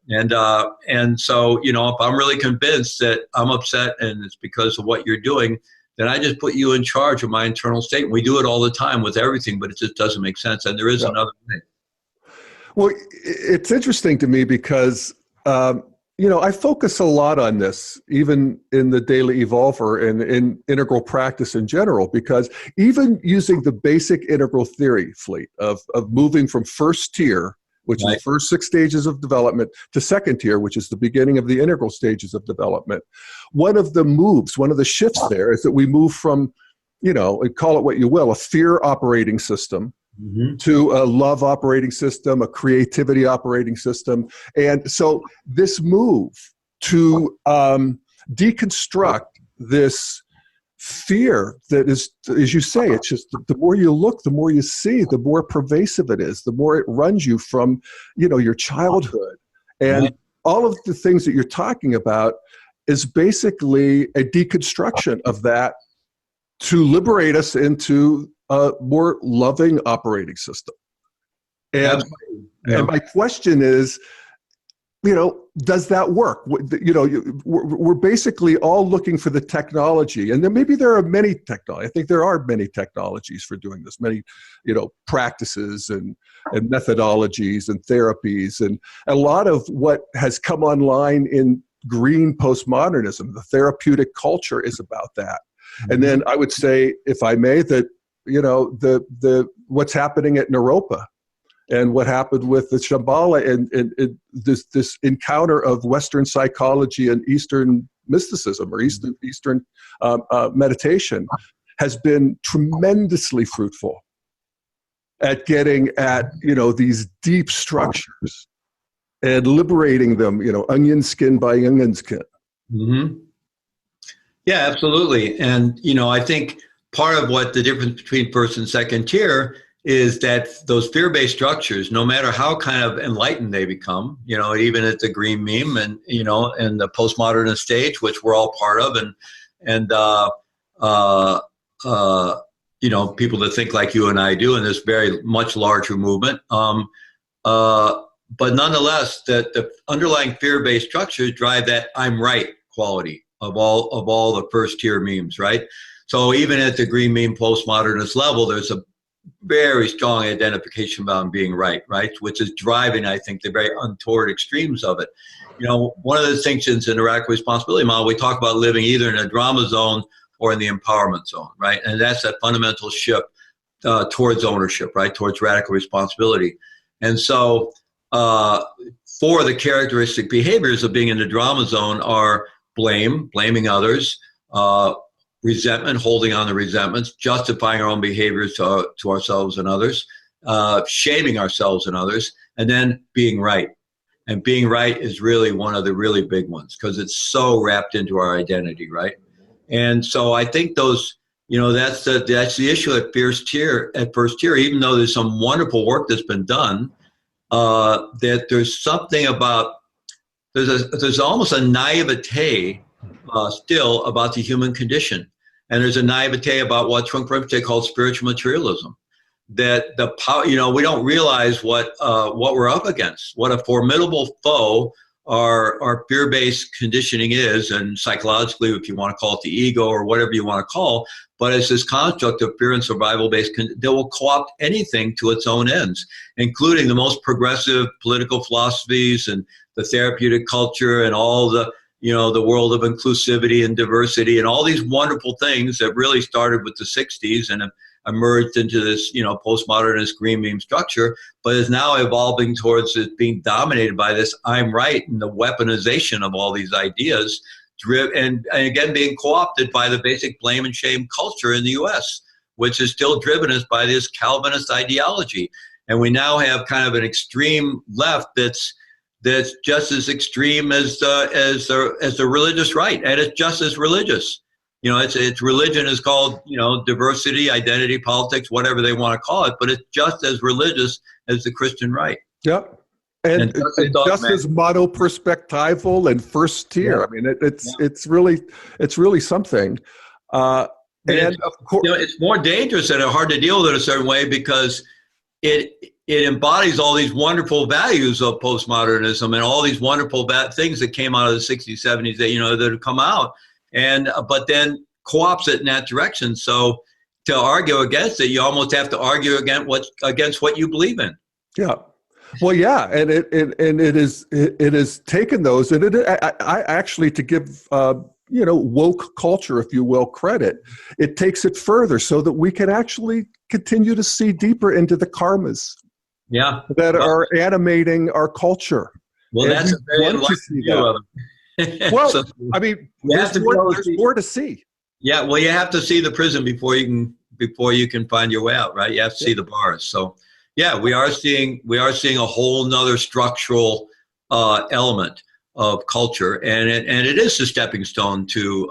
Right. And so, if I'm really convinced that I'm upset and it's because of what you're doing, then I just put you in charge of my internal state. We do it all the time with everything, but it just doesn't make sense. And there is another way. Well, it's interesting to me because, I focus a lot on this, even in the Daily Evolver and in integral practice in general, because even using the basic integral theory, Fleet, of moving from first tier, which is the first 6 stages of development, to second tier, which is the beginning of the integral stages of development, one of the shifts there is that we move from, call it what you will, a fear operating system, to a love operating system, a creativity operating system. And so this move to deconstruct this fear that is, as you say, it's just the more you look, the more you see, the more pervasive it is, the more it runs you from, your childhood. And all of the things that you're talking about is basically a deconstruction of that to liberate us into a more loving operating system. And my question is, does that work? We're basically all looking for the technology, and then maybe there are many technologies. I think there are many technologies for doing this, many, practices and methodologies and therapies, and a lot of what has come online in green postmodernism, the therapeutic culture, is about that. Mm-hmm. And then I would say, if I may, that the what's happening at Naropa, and what happened with the Shambhala and this encounter of Western psychology and Eastern mysticism or Eastern meditation has been tremendously fruitful at getting at these deep structures and liberating them, onion skin by onion skin. Mm-hmm. Yeah, absolutely. And I think part of what the difference between first and second tier is that those fear-based structures, no matter how kind of enlightened they become, even at the green meme and, and the postmodernist stage, which we're all part of, and people that think like you and I do in this very much larger movement. But nonetheless, that the underlying fear-based structures drive that I'm right quality of all the first tier memes, right? So even at the green meme postmodernist level, there's a very strong identification about being right, which is driving, I think, the very untoward extremes of it. One of the distinctions in the radical responsibility model, we talk about living either in a drama zone or in the empowerment zone, right? And that's that fundamental shift towards ownership, right? Towards radical responsibility. And so for the characteristic behaviors of being in the drama zone are blaming others, resentment, holding on to resentments, justifying our own behaviors to ourselves and others, shaming ourselves and others, and then being right. And being right is really one of the really big ones because it's so wrapped into our identity, right? And so I think those, that's the issue at first tier, even though there's some wonderful work that's been done, that there's something about, there's almost a naivete still about the human condition. And there's a naivete about what Trungpa Rinpoche called spiritual materialism. That the power, we don't realize what we're up against, what a formidable foe our fear-based conditioning is, and psychologically, if you want to call it the ego or whatever you want to call, but it's this construct of fear and survival-based that will co-opt anything to its own ends, including the most progressive political philosophies and the therapeutic culture and all the the world of inclusivity and diversity and all these wonderful things that really started with the 60s and have emerged into this, postmodernist green meme structure, but is now evolving towards it being dominated by this I'm right and the weaponization of all these ideas, and again being co-opted by the basic blame and shame culture in the US, which is still driven us by this Calvinist ideology. And we now have kind of an extreme left that's just as extreme as the religious right, and it's just as religious. Its religion is called diversity, identity, politics, whatever they want to call it, but it's just as religious as the Christian right. Yep, and just as monoperspectival and first tier. Yeah. I mean, it's really something. And of course, it's more dangerous and hard to deal with in a certain way because it embodies all these wonderful values of postmodernism and all these wonderful things that came out of the 60s, 70s that have come out, but then co-opts it in that direction. So to argue against it, you almost have to argue against what you believe in. Yeah. Well, yeah, and it is taken those, and I actually, to give woke culture, if you will, credit, it takes it further so that we can actually continue to see deeper into the karmas that are animating our culture. Well, and that's a very enlightened view of it. Well, so, I mean, there's more to see. Yeah, well, you have to see the prison before you can find your way out, right? You have to see the bars. So, yeah, we are seeing a whole nother structural element of culture, and it is a stepping stone to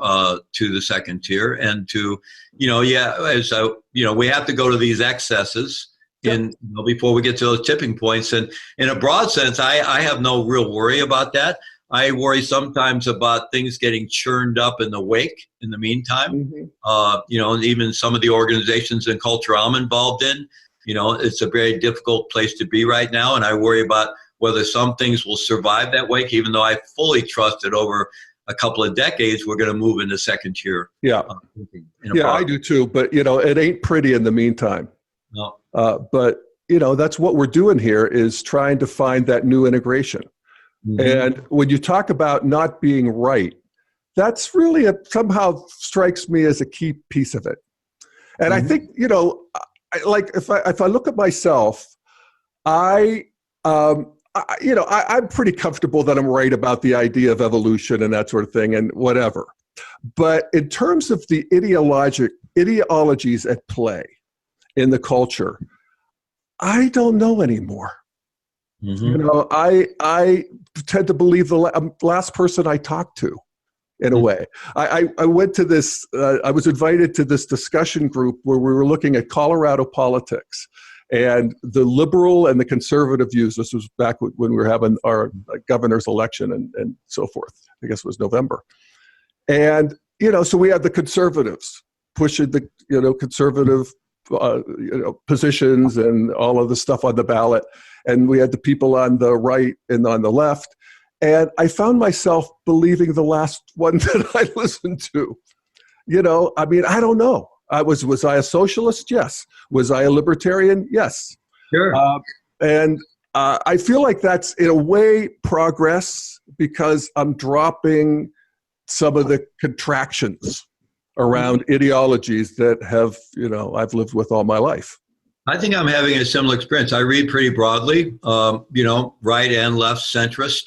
the second tier, and to we have to go to these excesses before we get to those tipping points. And in a broad sense, I have no real worry about that. I worry sometimes about things getting churned up in the wake in the meantime. Mm-hmm. Even some of the organizations and culture I'm involved in, it's a very difficult place to be right now. And I worry about whether some things will survive that way, even though I fully trust that over a couple of decades, we're going to move into second tier. Yeah. Yeah, I do too. But, it ain't pretty in the meantime. No. But, that's what we're doing here is trying to find that new integration. Mm-hmm. And when you talk about not being right, that's really somehow strikes me as a key piece of it. And I think, if I look at myself, I'm pretty comfortable that I'm right about the idea of evolution and that sort of thing and whatever. But in terms of the ideologies at play in the culture, I don't know anymore. Mm-hmm. I tend to believe the last person I talked to, in a way. I went to this, I was invited to this discussion group where we were looking at Colorado politics and the liberal and the conservative views. This was back when we were having our governor's election and so forth. I guess it was November. And, so we had the conservatives pushing the, conservative, positions and all of the stuff on the ballot. And we had the people on the right and on the left. And I found myself believing the last one that I listened to. I don't know. Was I a socialist? Yes. Was I a libertarian? Yes. Sure. I feel like that's in a way progress because I'm dropping some of the contractions around ideologies that have, I've lived with all my life. I think I'm having a similar experience. I read pretty broadly, right and left centrist,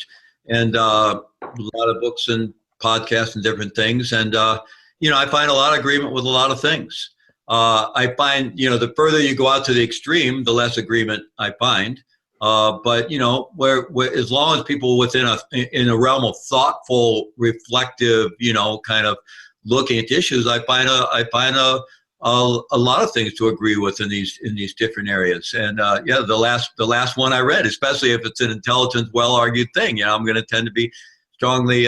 and a lot of books and podcasts and different things. And, I find a lot of agreement with a lot of things. I find, the further you go out to the extreme, the less agreement I find. But, where as long as people in a realm of thoughtful, reflective, kind of looking at issues, I find a lot of things to agree with in these different areas. And the last one I read, especially if it's an intelligent, well-argued thing, I'm going to tend to be strongly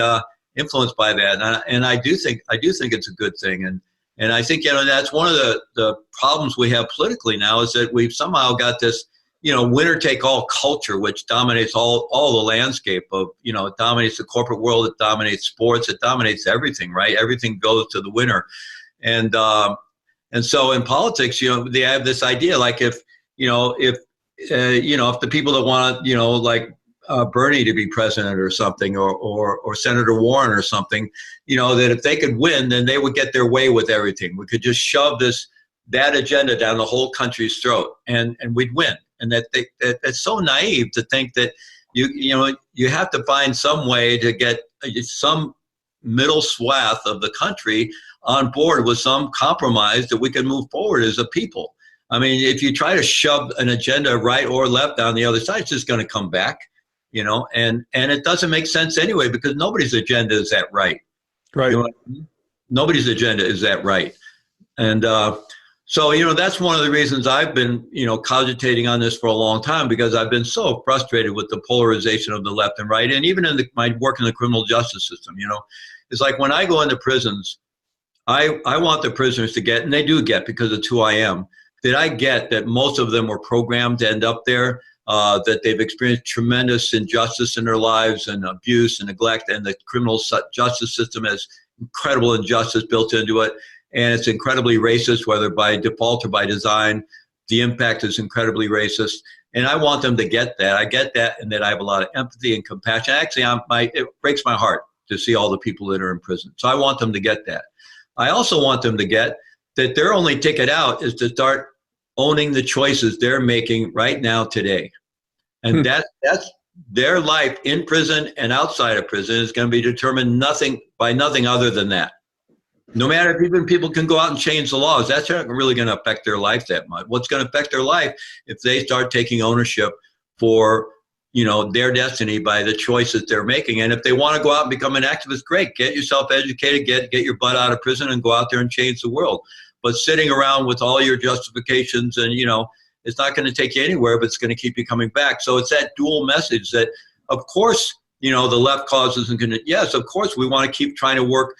influenced by that. And I do think it's a good thing. And I think that's one of the problems we have politically now is that we've somehow got this winner take all culture, which dominates all the landscape of it dominates the corporate world, it dominates sports, it dominates everything, right? Everything goes to the winner. And so in politics, they have this idea, like if the people that want, Bernie to be president or something, or Senator Warren or something, that if they could win, then they would get their way with everything. We could just shove that agenda down the whole country's throat, and we'd win. And that's so naive to think that you have to find some way to get some middle swath of the country on board with some compromise that we can move forward as a people. I mean, if you try to shove an agenda right or left down the other side, it's just going to come back, and it doesn't make sense anyway, because nobody's agenda is that right. Right. Nobody's agenda is that right. And so, that's one of the reasons I've been, cogitating on this for a long time, because I've been so frustrated with the polarization of the left and right. And even in my work in the criminal justice system, it's like when I go into prisons, I want the prisoners to get, and they do get because it's who I am, that I get that most of them were programmed to end up there, that they've experienced tremendous injustice in their lives and abuse and neglect, and the criminal justice system has incredible injustice built into it. And it's incredibly racist, whether by default or by design. The impact is incredibly racist. And I want them to get that. I get that, and that I have a lot of empathy and compassion. Actually, it breaks my heart to see all the people that are in prison. So I want them to get that. I also want them to get that their only ticket out is to start owning the choices they're making right now today. And that's their life in prison and outside of prison is going to be determined by nothing other than that. No matter if even people can go out and change the laws, that's not really going to affect their life that much. What's going to affect their life if they start taking ownership for, their destiny by the choices they're making. And if they want to go out and become an activist, great. Get yourself educated, get your butt out of prison and go out there and change the world. But sitting around with all your justifications and, it's not going to take you anywhere, but it's going to keep you coming back. So it's that dual message that, of course, the left cause isn't going to, yes, of course, we want to keep trying to work,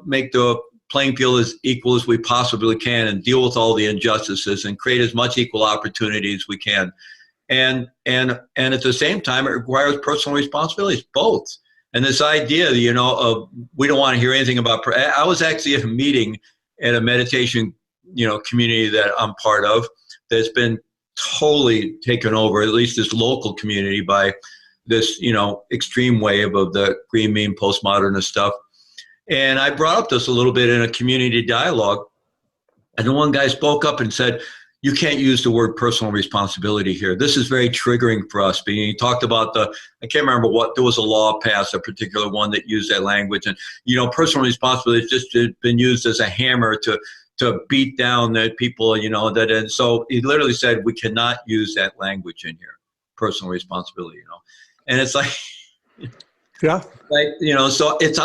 make the playing field as equal as we possibly can and deal with all the injustices and create as much equal opportunity as we can. and at the same time, it requires personal responsibilities, both. And this idea, of we don't want to hear anything about. I was actually at a meeting at a meditation, community that I'm part of that's been totally taken over, at least this local community, by this, extreme wave of the green mean postmodernist stuff. And I brought up this a little bit in a community dialogue. And the one guy spoke up and said, you can't use the word personal responsibility here. This is very triggering for us. He talked about I can't remember there was a law passed, a particular one that used that language. And, personal responsibility has just been used as a hammer to beat down the people, and so he literally said, we cannot use that language in here, personal responsibility, And it's like, yeah. So it's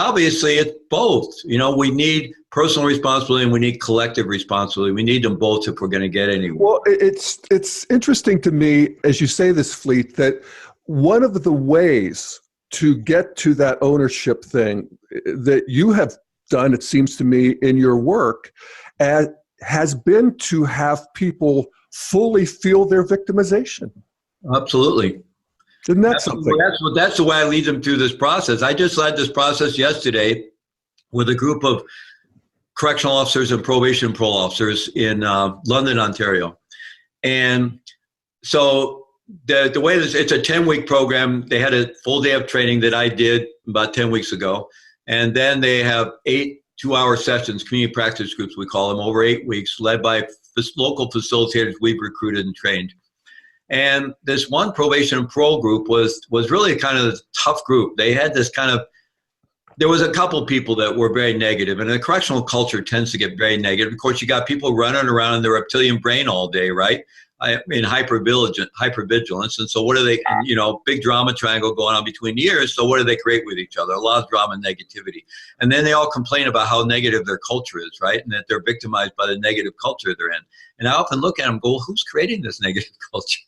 both. We need personal responsibility and we need collective responsibility. We need them both if we're going to get anywhere. Well, it's interesting to me, as you say this, Fleet, that one of the ways to get to that ownership thing that you have done, it seems to me, in your work, has been to have people fully feel their victimization. Absolutely. Isn't that something? That's the way I lead them through this process. I just led this process yesterday with a group of correctional officers and probation and parole officers in London, Ontario. And so the way it's a 10-week program. They had a full day of training that I did about 10 weeks ago. And then they have 8 2-hour sessions, community practice groups, we call them, over 8 weeks, led by local facilitators we've recruited and trained. And this one probation and parole group was really kind of a tough group. They had this there was a couple of people that were very negative, and the correctional culture tends to get very negative. Of course, you got people running around in their reptilian brain all day, right? Hypervigilance. And so what do they, big drama triangle going on between the ears. So what do they create with each other? A lot of drama and negativity. And then they all complain about how negative their culture is, right? And that they're victimized by the negative culture they're in. And I often look at them and go, well, who's creating this negative culture?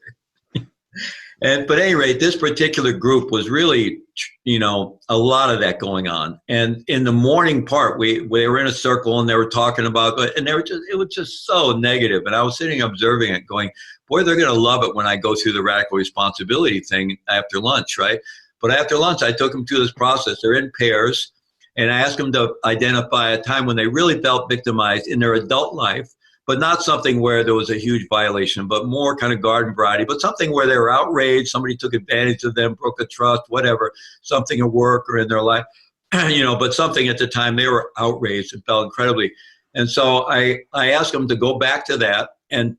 But at any rate, this particular group was really, a lot of that going on. And in the morning part, we were in a circle and they were talking about, and it was just so negative. And I was sitting observing it going, boy, they're going to love it when I go through the radical responsibility thing after lunch, right? But after lunch, I took them through this process. They're in pairs, and I asked them to identify a time when they really felt victimized in their adult life, but not something where there was a huge violation, but more kind of garden variety, but something where they were outraged, somebody took advantage of them, broke a trust, whatever, something at work or in their life, but something at the time they were outraged and felt incredibly. And so I asked them to go back to that and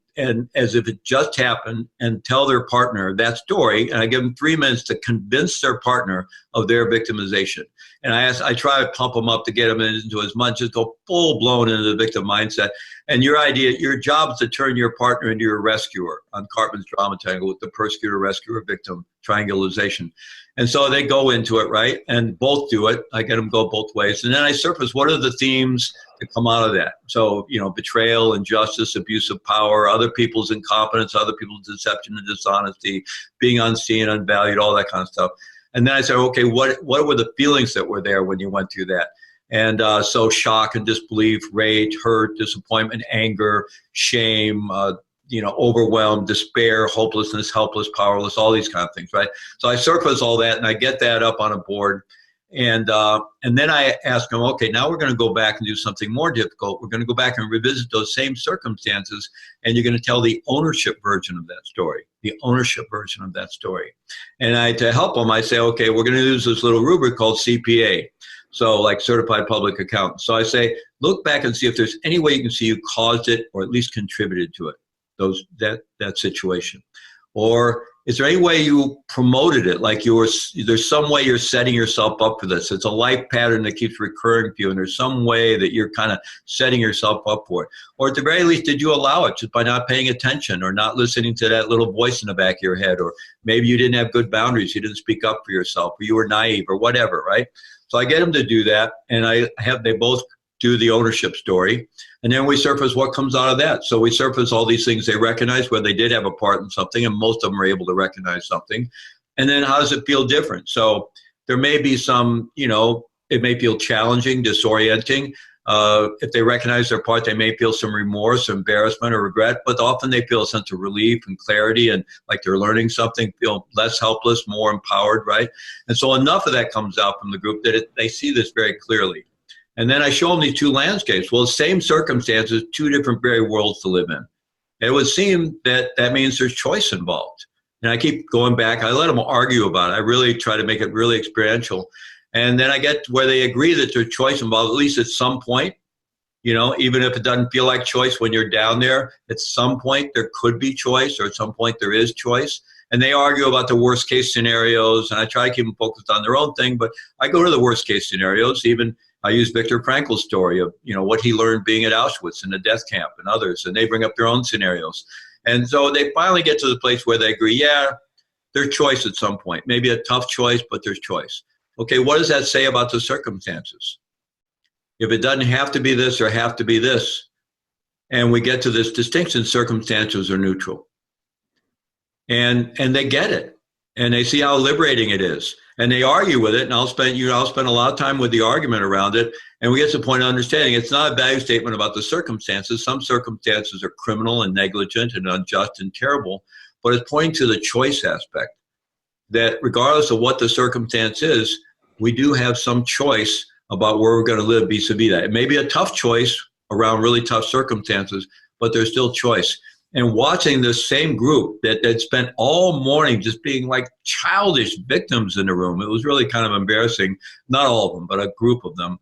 as if it just happened and tell their partner that story. And I give them 3 minutes to convince their partner of their victimization. And I try to pump them up to get them into as much as go full blown into the victim mindset. And your job is to turn your partner into your rescuer on Cartman's drama triangle with the persecutor, rescuer, victim triangulation. And so they go into it, right? And both do it. I get them go both ways. And then I surface what are the themes that come out of that. So, betrayal, injustice, abuse of power, other people's incompetence, other people's deception and dishonesty, being unseen, unvalued, all that kind of stuff. And then I said, okay, what were the feelings that were there when you went through that? And so shock and disbelief, rage, hurt, disappointment, anger, shame, overwhelmed, despair, hopelessness, helpless, powerless, all these kind of things, right? So I surface all that and I get that up on a board. And then I ask them, okay, now we're going to go back and do something more difficult. We're going to go back and revisit those same circumstances, and you're going to tell the ownership version of that story, And to help them, I say, okay, we're going to use this little rubric called CPA. So like Certified Public Accountant. So I say, look back and see if there's any way you can see you caused it or at least contributed to it, that situation. Or is there any way you promoted it? Like there's some way you're setting yourself up for this. It's a life pattern that keeps recurring to you, and there's some way that you're kind of setting yourself up for it. Or at the very least, did you allow it just by not paying attention or not listening to that little voice in the back of your head? Or maybe you didn't have good boundaries. You didn't speak up for yourself, or you were naive, or whatever, right? So I get them to do that, and they both do the ownership story, and then we surface what comes out of that. So we surface all these things they recognize where they did have a part in something, and most of them are able to recognize something. And then how does it feel different? So there may be some, it may feel challenging, disorienting. If they recognize their part, they may feel some remorse, embarrassment, or regret, but often they feel a sense of relief and clarity and like they're learning something, feel less helpless, more empowered, right? And so enough of that comes out from the group that they see this very clearly. And then I show them these two landscapes. Well, same circumstances, two different very worlds to live in. It would seem that that means there's choice involved. And I keep going back. I let them argue about it. I really try to make it really experiential. And then I get where they agree that there's choice involved, at least at some point. You know, even if it doesn't feel like choice when you're down there, at some point there could be choice, or at some point there is choice. And they argue about the worst case scenarios, and I try to keep them focused on their own thing, but I go to the worst case scenarios. Even I use Viktor Frankl's story of, you know, what he learned being at Auschwitz and the death camp and others, and they bring up their own scenarios. And so they finally get to the place where they agree, yeah, there's choice at some point. Maybe a tough choice, but there's choice. Okay, what does that say about the circumstances? If it doesn't have to be this or have to be this, and we get to this distinction, circumstances are neutral. And they get it, and they see how liberating it is, and they argue with it. And I'll spend a lot of time with the argument around it, and we get to the point of understanding it's not a value statement about the circumstances. Some circumstances are criminal and negligent and unjust and terrible, but it's pointing to the choice aspect. That regardless of what the circumstance is, we do have some choice about where we're going to live vis-a-vis that. It may be a tough choice around really tough circumstances, but there's still choice. And watching this same group that spent all morning just being like childish victims in the room, it was really kind of embarrassing. Not all of them, but a group of them.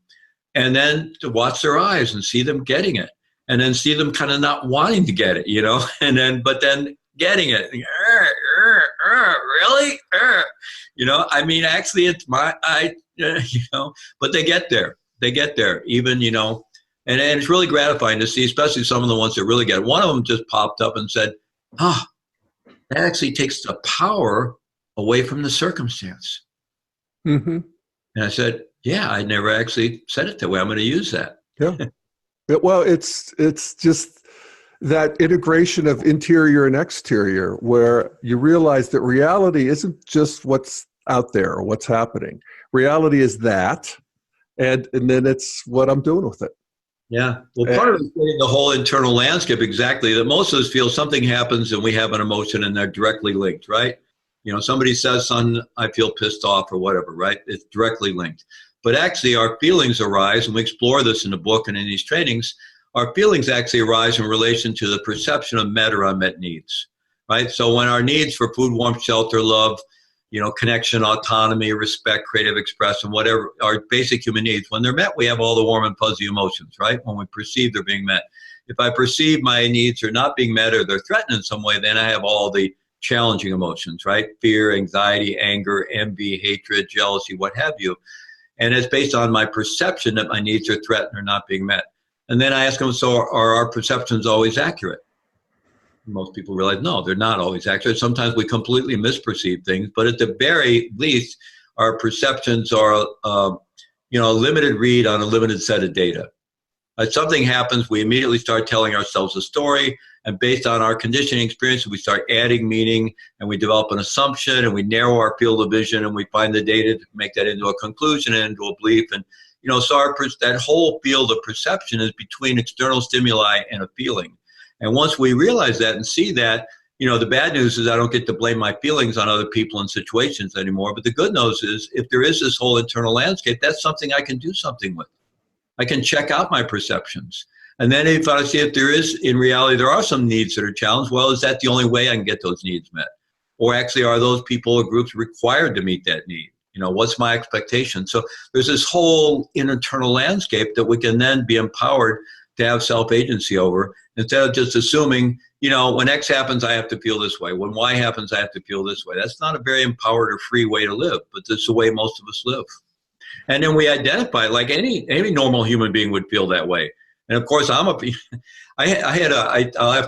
And then to watch their eyes and see them getting it, and then see them kind of not wanting to get it, you know, but then getting it. Really? You know, I mean, actually, it's you know, but they get there. They get there, even, you know, and it's really gratifying to see, especially some of the ones that really get it. One of them just popped up and said, that actually takes the power away from the circumstance. Mm-hmm. And I said, yeah, I never actually said it that way. I'm going to use that. Yeah. Well, it's just that integration of interior and exterior, where you realize that reality isn't just what's out there or what's happening. Reality is that, and then it's what I'm doing with it. Yeah. Well, part of it is getting the whole internal landscape exactly, that most of us feel something happens and we have an emotion and they're directly linked, right? You know, somebody says, son, I feel pissed off or whatever, right? It's directly linked. But actually our feelings arise, and we explore this in the book and in these trainings. Our feelings actually arise in relation to the perception of met or unmet needs, right? So when our needs for food, warmth, shelter, love, you know, connection, autonomy, respect, creative expression, whatever, our basic human needs, when they're met, we have all the warm and fuzzy emotions, right? When we perceive they're being met. If I perceive my needs are not being met or they're threatened in some way, then I have all the challenging emotions, right? Fear, anxiety, anger, envy, hatred, jealousy, what have you. And it's based on my perception that my needs are threatened or not being met. And then I ask them, so are our perceptions always accurate? Most people realize, no, they're not always accurate. Sometimes we completely misperceive things, but at the very least, our perceptions are, you know, a limited read on a limited set of data. Something happens, we immediately start telling ourselves a story, and based on our conditioning experience, we start adding meaning, and we develop an assumption, and we narrow our field of vision, and we find the data to make that into a conclusion and into a belief. And you know, so that whole field of perception is between external stimuli and a feeling. And once we realize that and see that, you know, the bad news is I don't get to blame my feelings on other people and situations anymore. But the good news is if there is this whole internal landscape, that's something I can do something with. I can check out my perceptions. And then if I see if there is, in reality, there are some needs that are challenged, well, is that the only way I can get those needs met? Or actually, are those people or groups required to meet that need? You know, what's my expectation? So there's this whole internal landscape that we can then be empowered to have self-agency over, instead of just assuming, you know, when X happens, I have to feel this way. When Y happens, I have to feel this way. That's not a very empowered or free way to live, but that's the way most of us live. And then we identify, like any normal human being would feel that way. And of course, I'll have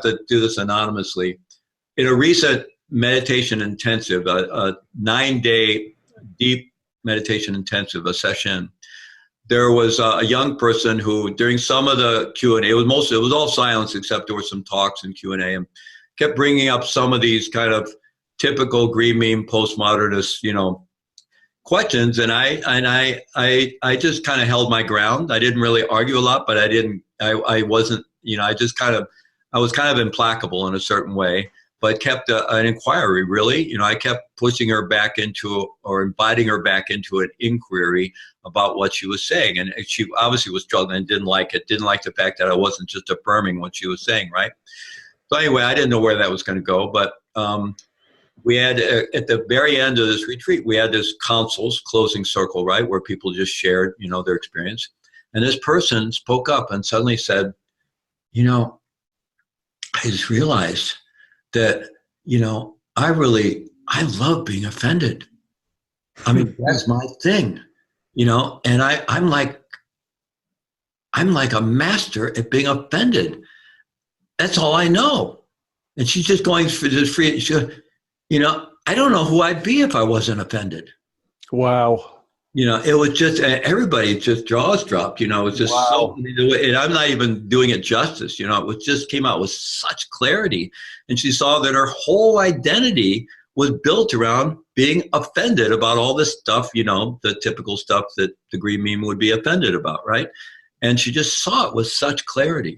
to do this anonymously. In a recent meditation intensive, a 9-day deep meditation intensive, a session, there was a young person who, during some of the Q&A, it was all silence except there were some talks and Q&A, and kept bringing up some of these kind of typical green meme postmodernist, you know, questions, and I just kind of held my ground. I didn't really argue a lot, but I wasn't, I was kind of implacable in a certain way, but kept an inquiry, really. I kept pushing her back into, or inviting her back into an inquiry about what she was saying. And she obviously was struggling and didn't like it, didn't like the fact that I wasn't just affirming what she was saying, right? So anyway, I didn't know where that was going to go, but we had, at the very end of this retreat, we had this counsel's closing circle, right, where people just shared, their experience. And this person spoke up and suddenly said, I just realized that, I love being offended. I mean, that's my thing, and I'm like a master at being offended. That's all I know. And she's just going for this free, I don't know who I'd be if I wasn't offended. Wow. It was just, everybody just jaws dropped, it was just Wow. and I'm not even doing it justice, it was just came out with such clarity. And she saw that her whole identity was built around being offended about all this stuff, the typical stuff that the green meme would be offended about, right? And she just saw it with such clarity.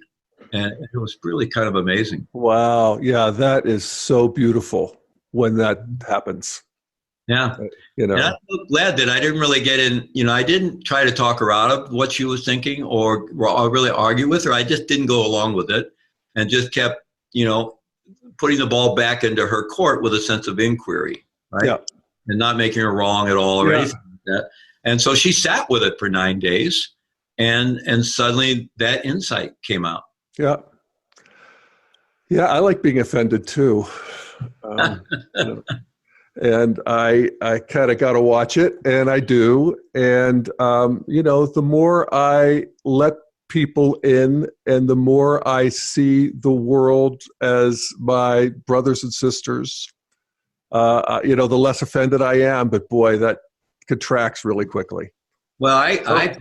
And it was really kind of amazing. Wow. Yeah, that is so beautiful when that happens. Yeah. And I'm so glad that I didn't really get in, I didn't try to talk her out of what she was thinking or really argue with her. I just didn't go along with it and just kept, putting the ball back into her court with a sense of inquiry, right? Yeah. And not making her wrong at all or anything like that. And so she sat with it for 9 days and suddenly that insight came out. Yeah. Yeah, I like being offended too. And I kind of got to watch it, and I do. And, the more I let people in and the more I see the world as my brothers and sisters, the less offended I am. But boy, that contracts really quickly. Well, I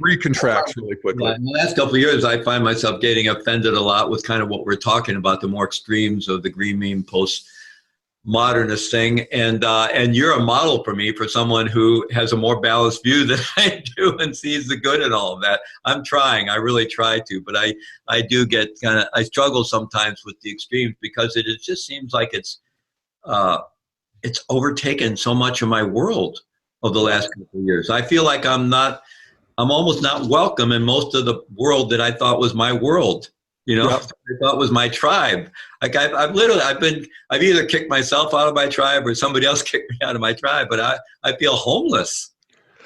recontracts really quickly. In the last couple of years, I find myself getting offended a lot with kind of what we're talking about, the more extremes of the green meme post-modernist thing. And you're a model for me, for someone who has a more balanced view than I do and sees the good in all of that. I'm trying. I really try to. But I do get I struggle sometimes with the extremes because it just seems like it's overtaken so much of my world of the last couple of years. I feel like I'm almost not welcome in most of the world that I thought was my world, I thought was my tribe. Like I've either kicked myself out of my tribe or somebody else kicked me out of my tribe, but I feel homeless.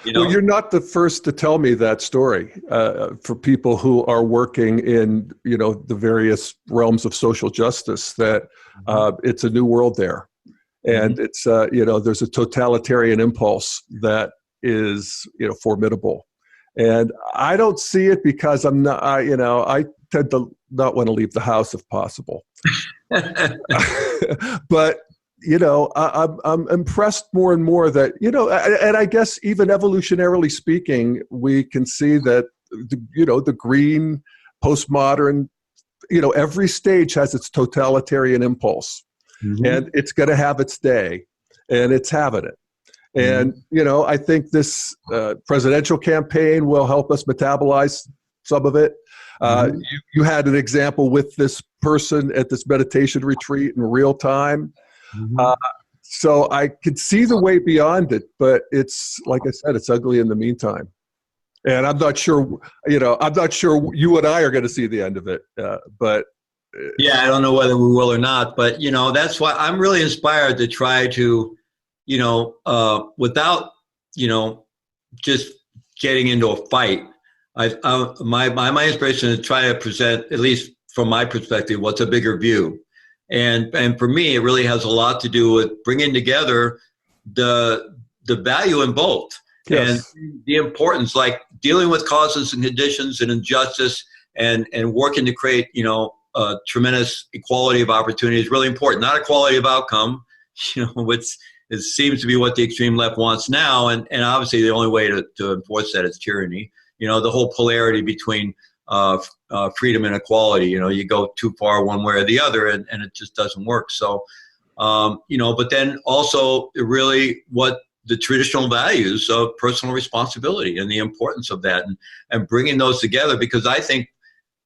Well, you're not the first to tell me that story. For people who are working in, the various realms of social justice, that it's a new world there. And it's, there's a totalitarian impulse that is, formidable. And I don't see it because I'm not, I tend to not want to leave the house if possible. But, I'm impressed more and more that, and I guess even evolutionarily speaking, we can see that, the green, postmodern, every stage has its totalitarian impulse. And it's going to have its day, and it's having it. And, I think this presidential campaign will help us metabolize some of it. You had an example with this person at this meditation retreat in real time. So I could see the way beyond it, but it's, like I said, it's ugly in the meantime. And I'm not sure, you and I are going to see the end of it, but yeah, I don't know whether we will or not, but that's why I'm really inspired to try to, without, just getting into a fight. My inspiration is to try to present, at least from my perspective, what's a bigger view, and for me, it really has a lot to do with bringing together the value in both, and the importance, like dealing with causes and conditions and injustice, and working to create, tremendous equality of opportunity is really important. Not equality of outcome, which seems to be what the extreme left wants now. And obviously the only way to enforce that is tyranny. The whole polarity between freedom and equality, you go too far one way or the other and it just doesn't work. So, but then also really what the traditional values of personal responsibility and the importance of that, and bringing those together, because I think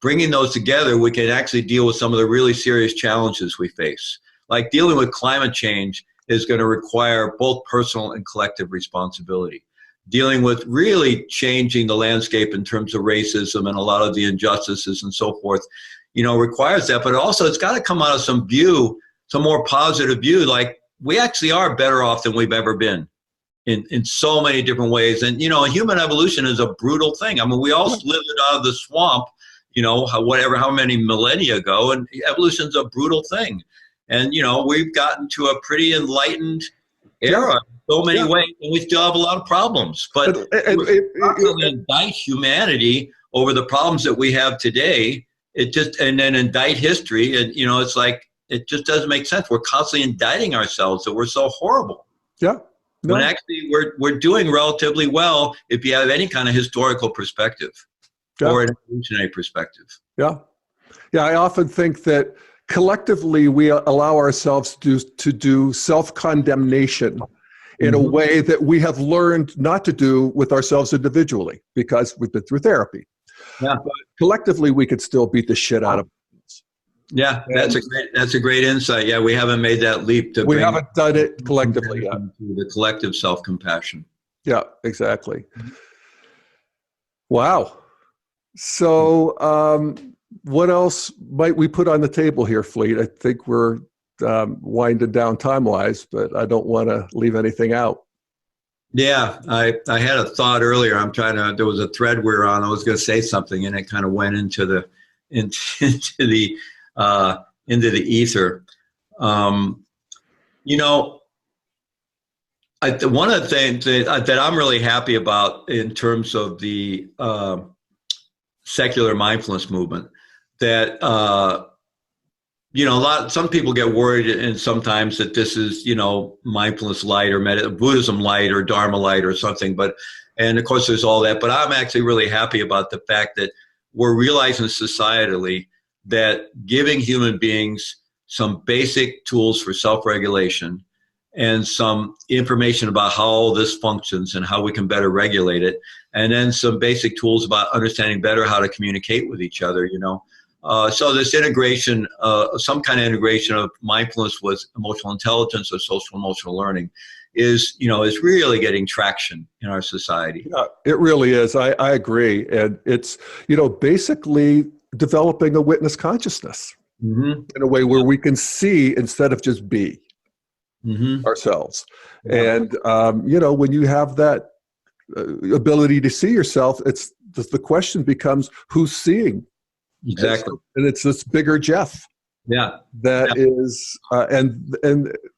bringing those together, we can actually deal with some of the really serious challenges we face. Like dealing with climate change is going to require both personal and collective responsibility. Dealing with really changing the landscape in terms of racism and a lot of the injustices and so forth, requires that. But also it's got to come out of some view, some more positive view, like we actually are better off than we've ever been in so many different ways. And, human evolution is a brutal thing. I mean, we all lived out of the swamp, how many millennia ago, and evolution's a brutal thing. And, we've gotten to a pretty enlightened era in so many ways, and we still have a lot of problems. But we indict humanity over the problems that we have today, and then indict history, and, it's like, it just doesn't make sense. We're constantly indicting ourselves that we're so horrible. Yeah. No. When actually we're doing relatively well if you have any kind of historical perspective or an evolutionary perspective. Yeah. Yeah, I often think that collectively we allow ourselves to do self-condemnation in a way that we have learned not to do with ourselves individually because we've been through therapy. Yeah. But collectively, we could still beat the shit out of us. Yeah, that's a great insight. Yeah, we haven't made that leap we haven't done it collectively yet. The collective self-compassion. Yeah, exactly. Wow. So what else might we put on the table here, Fleet? I think we're winding down time-wise, but I don't want to leave anything out. Yeah, I had a thought earlier. There was a thread we were on. I was going to say something, and it kind of went into the ether. One of the things that I'm really happy about in terms of the secular mindfulness movement, that some people get worried and sometimes that this is mindfulness light or Buddhism light or Dharma light or something, and of course there's all that, but I'm actually really happy about the fact that we're realizing societally that giving human beings some basic tools for self-regulation and some information about how all this functions and how we can better regulate it, and then some basic tools about understanding better how to communicate with each other, So this integration, some kind of integration of mindfulness with emotional intelligence or social emotional learning is really getting traction in our society. Yeah, it really is. I agree. And it's, basically developing a witness consciousness in a way where we can see instead of just be ourselves. And, when you have that ability to see yourself, the question becomes who's seeing? Exactly. And it's this bigger Jeff. Yeah. That is, and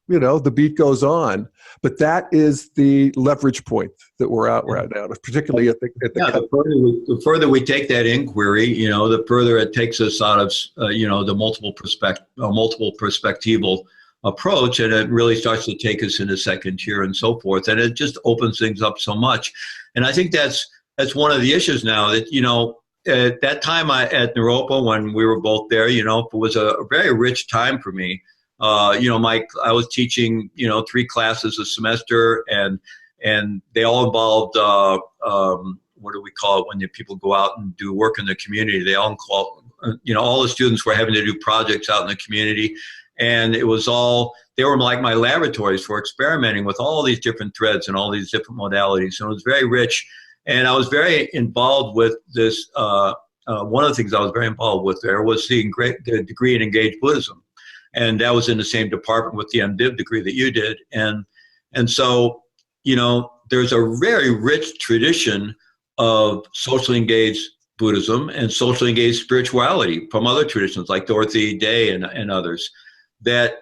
the beat goes on, but that is the leverage point that we're at right now, particularly at the the further we take that inquiry, the further it takes us out of, the multiple perspectival approach, and it really starts to take us into second tier and so forth, and it just opens things up so much. And I think that's one of the issues now that, at that time at Naropa, when we were both there, it was a very rich time for me. I was teaching, 3 classes a semester, and they all involved, what do we call it when the people go out and do work in the community? They all call, all the students were having to do projects out in the community, and they were like my laboratories for experimenting with all these different threads and all these different modalities. So it was very rich. And I was very involved with this. One of the things I was very involved with there was the degree in engaged Buddhism. And that was in the same department with the MDiv degree that you did. And so, there's a very rich tradition of socially engaged Buddhism and socially engaged spirituality from other traditions like Dorothy Day and others that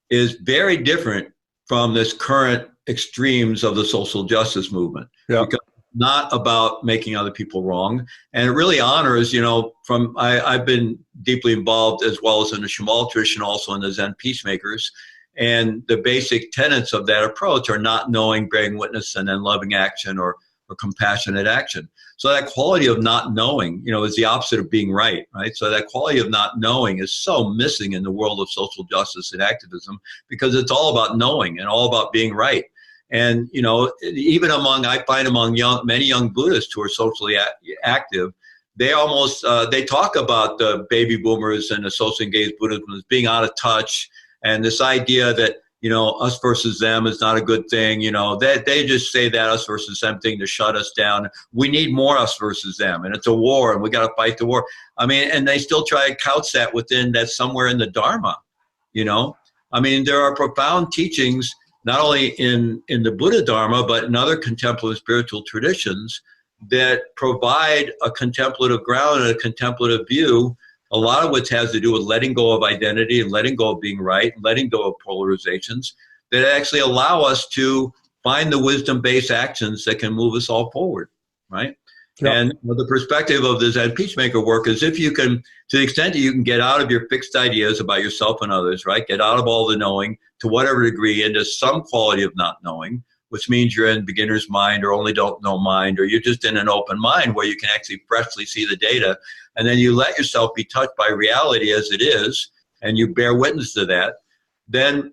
is very different from this current extremes of the social justice movement. Yeah. Because not about making other people wrong. And it really honors, I've been deeply involved as well as in the Shamal tradition, also in the Zen peacemakers. And the basic tenets of that approach are not knowing, bearing witness, and then loving action or compassionate action. So that quality of not knowing, is the opposite of being right? So that quality of not knowing is so missing in the world of social justice and activism because it's all about knowing and all about being right. And even I find among many young Buddhists who are socially active, they almost they talk about the baby boomers and the socially engaged Buddhism as being out of touch, and this idea that us versus them is not a good thing. They just say that us versus them thing to shut us down. We need more us versus them, and it's a war, and we got to fight the war. I mean, and they still try to couch that within that somewhere in the Dharma. I mean, there are profound teachings not only in the Buddha Dharma, but in other contemplative spiritual traditions that provide a contemplative ground and a contemplative view, a lot of which has to do with letting go of identity and letting go of being right, and letting go of polarizations that actually allow us to find the wisdom-based actions that can move us all forward, right? Yep. And the perspective of the Zen Peacemaker work is if you can, to the extent that you can get out of your fixed ideas about yourself and others, right? Get out of all the knowing to whatever degree into some quality of not knowing, which means you're in beginner's mind or only don't know mind, or you're just in an open mind where you can actually freshly see the data. And then you let yourself be touched by reality as it is, and you bear witness to that, then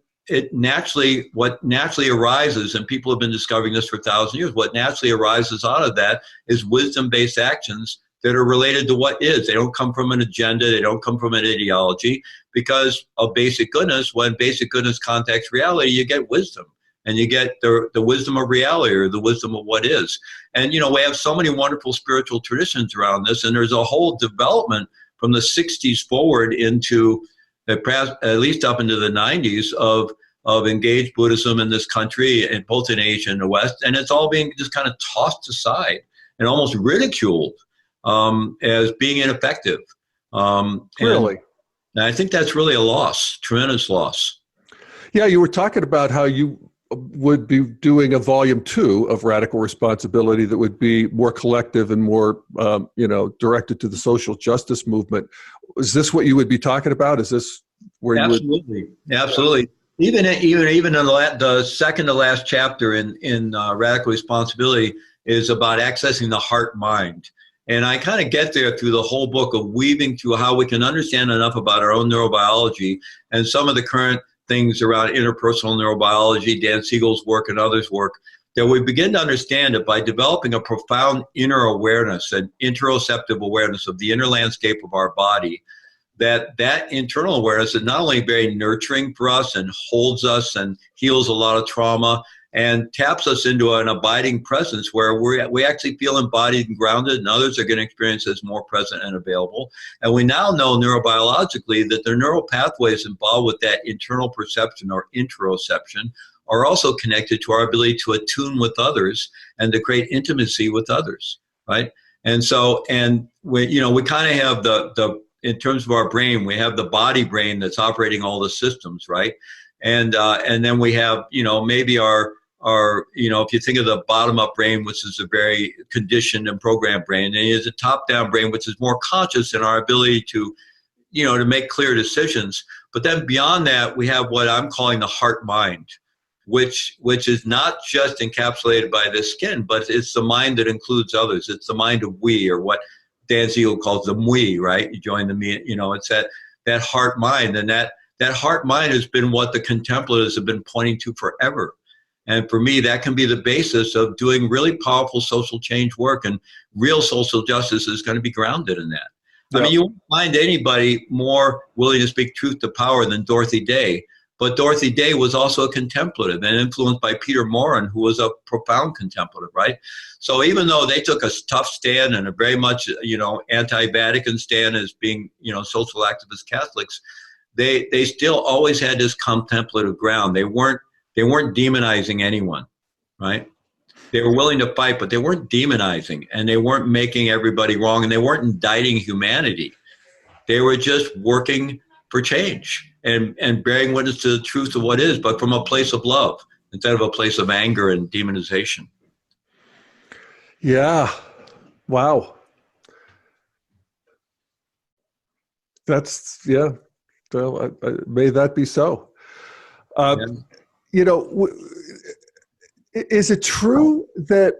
what naturally arises, and people have been discovering this for 1,000 years, what naturally arises out of that is wisdom-based actions that are related to what is. They don't come from an agenda, they don't come from an ideology, because of basic goodness. When basic goodness contacts reality, you get wisdom. And you get the wisdom of reality, or the wisdom of what is. And, we have so many wonderful spiritual traditions around this, and there's a whole development from the 60s forward into, at least up into the 90s, of engaged Buddhism in this country, and both in Asia and the West. And it's all being just kind of tossed aside and almost ridiculed as being ineffective. Really? And I think that's really a loss, tremendous loss. Yeah, you were talking about how you would be doing a volume 2 of Radical Responsibility that would be more collective and more, directed to the social justice movement. Is this what you would be talking about? Is this where you Absolutely. Absolutely. Even in the second to last chapter in Radical Responsibility is about accessing the heart mind. And I kind of get there through the whole book of weaving through how we can understand enough about our own neurobiology and some of the current things around interpersonal neurobiology, Dan Siegel's work and others' work, that we begin to understand that by developing a profound inner awareness and interoceptive awareness of the inner landscape of our body, that internal awareness is not only very nurturing for us and holds us and heals a lot of trauma and taps us into an abiding presence where we actually feel embodied and grounded, and others are going to experience as more present and available. And we now know neurobiologically that the neural pathways involved with that internal perception or interoception are also connected to our ability to attune with others and to create intimacy with others, right? And so, and we kind of have the in terms of our brain, we have the body brain that's operating all the systems, right? And then we have, maybe our, if you think of the bottom-up brain, which is a very conditioned and programmed brain, and there's a top-down brain, which is more conscious in our ability to, to make clear decisions. But then beyond that, we have what I'm calling the heart mind, which is not just encapsulated by the skin, but it's the mind that includes others. It's the mind of we, or what Dan Siegel calls the mui, right? You join the me, it's that heart mind. And that heart mind has been what the contemplatives have been pointing to forever. And for me, that can be the basis of doing really powerful social change work, and real social justice is going to be grounded in that. Yep. I mean, you won't find anybody more willing to speak truth to power than Dorothy Day. But Dorothy Day was also a contemplative and influenced by Peter Morin, who was a profound contemplative, right? So even though they took a tough stand and a very much, anti-Vatican stand as being, social activist Catholics, they still always had this contemplative ground. They weren't demonizing anyone, right? They were willing to fight, but they weren't demonizing, and they weren't making everybody wrong, and they weren't indicting humanity. They were just working for change and bearing witness to the truth of what is, but from a place of love instead of a place of anger and demonization. Yeah. Wow. That's, yeah. Well, may that be so. Is it true that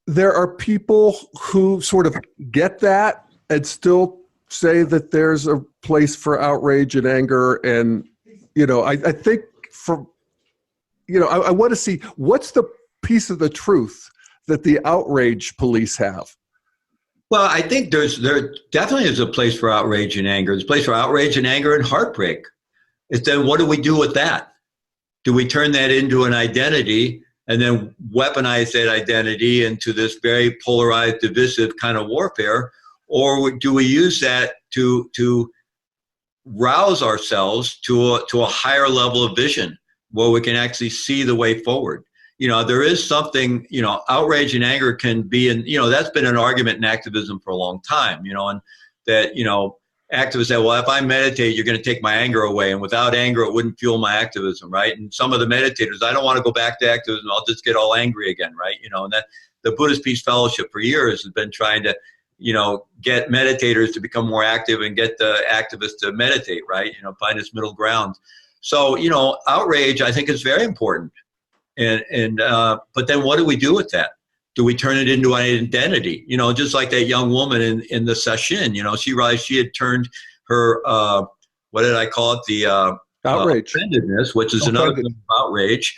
there are people who sort of get that and still say that there's a place for outrage and anger? And, I think I want to see what's the piece of the truth that the outrage police have. Well, I think there definitely is a place for outrage and anger. There's a place for outrage and anger and heartbreak. It's then what do we do with that? Do we turn that into an identity and then weaponize that identity into this very polarized, divisive kind of warfare? Or do we use that to rouse ourselves to a higher level of vision where we can actually see the way forward? There is something, outrage and anger can be, and, that's been an argument in activism for a long time, and that, activists say, well, if I meditate, you're going to take my anger away. And without anger, it wouldn't fuel my activism, right? And some of the meditators, I don't want to go back to activism. I'll just get all angry again, right? And that the Buddhist Peace Fellowship for years has been trying to, get meditators to become more active and get the activists to meditate, right? Find this middle ground. So, outrage, I think, is very important. But then what do we do with that? Do we turn it into an identity? Just like that young woman in the session, she realized she had turned her, what did I call it? The outrage. Offendedness, which is another form of outrage,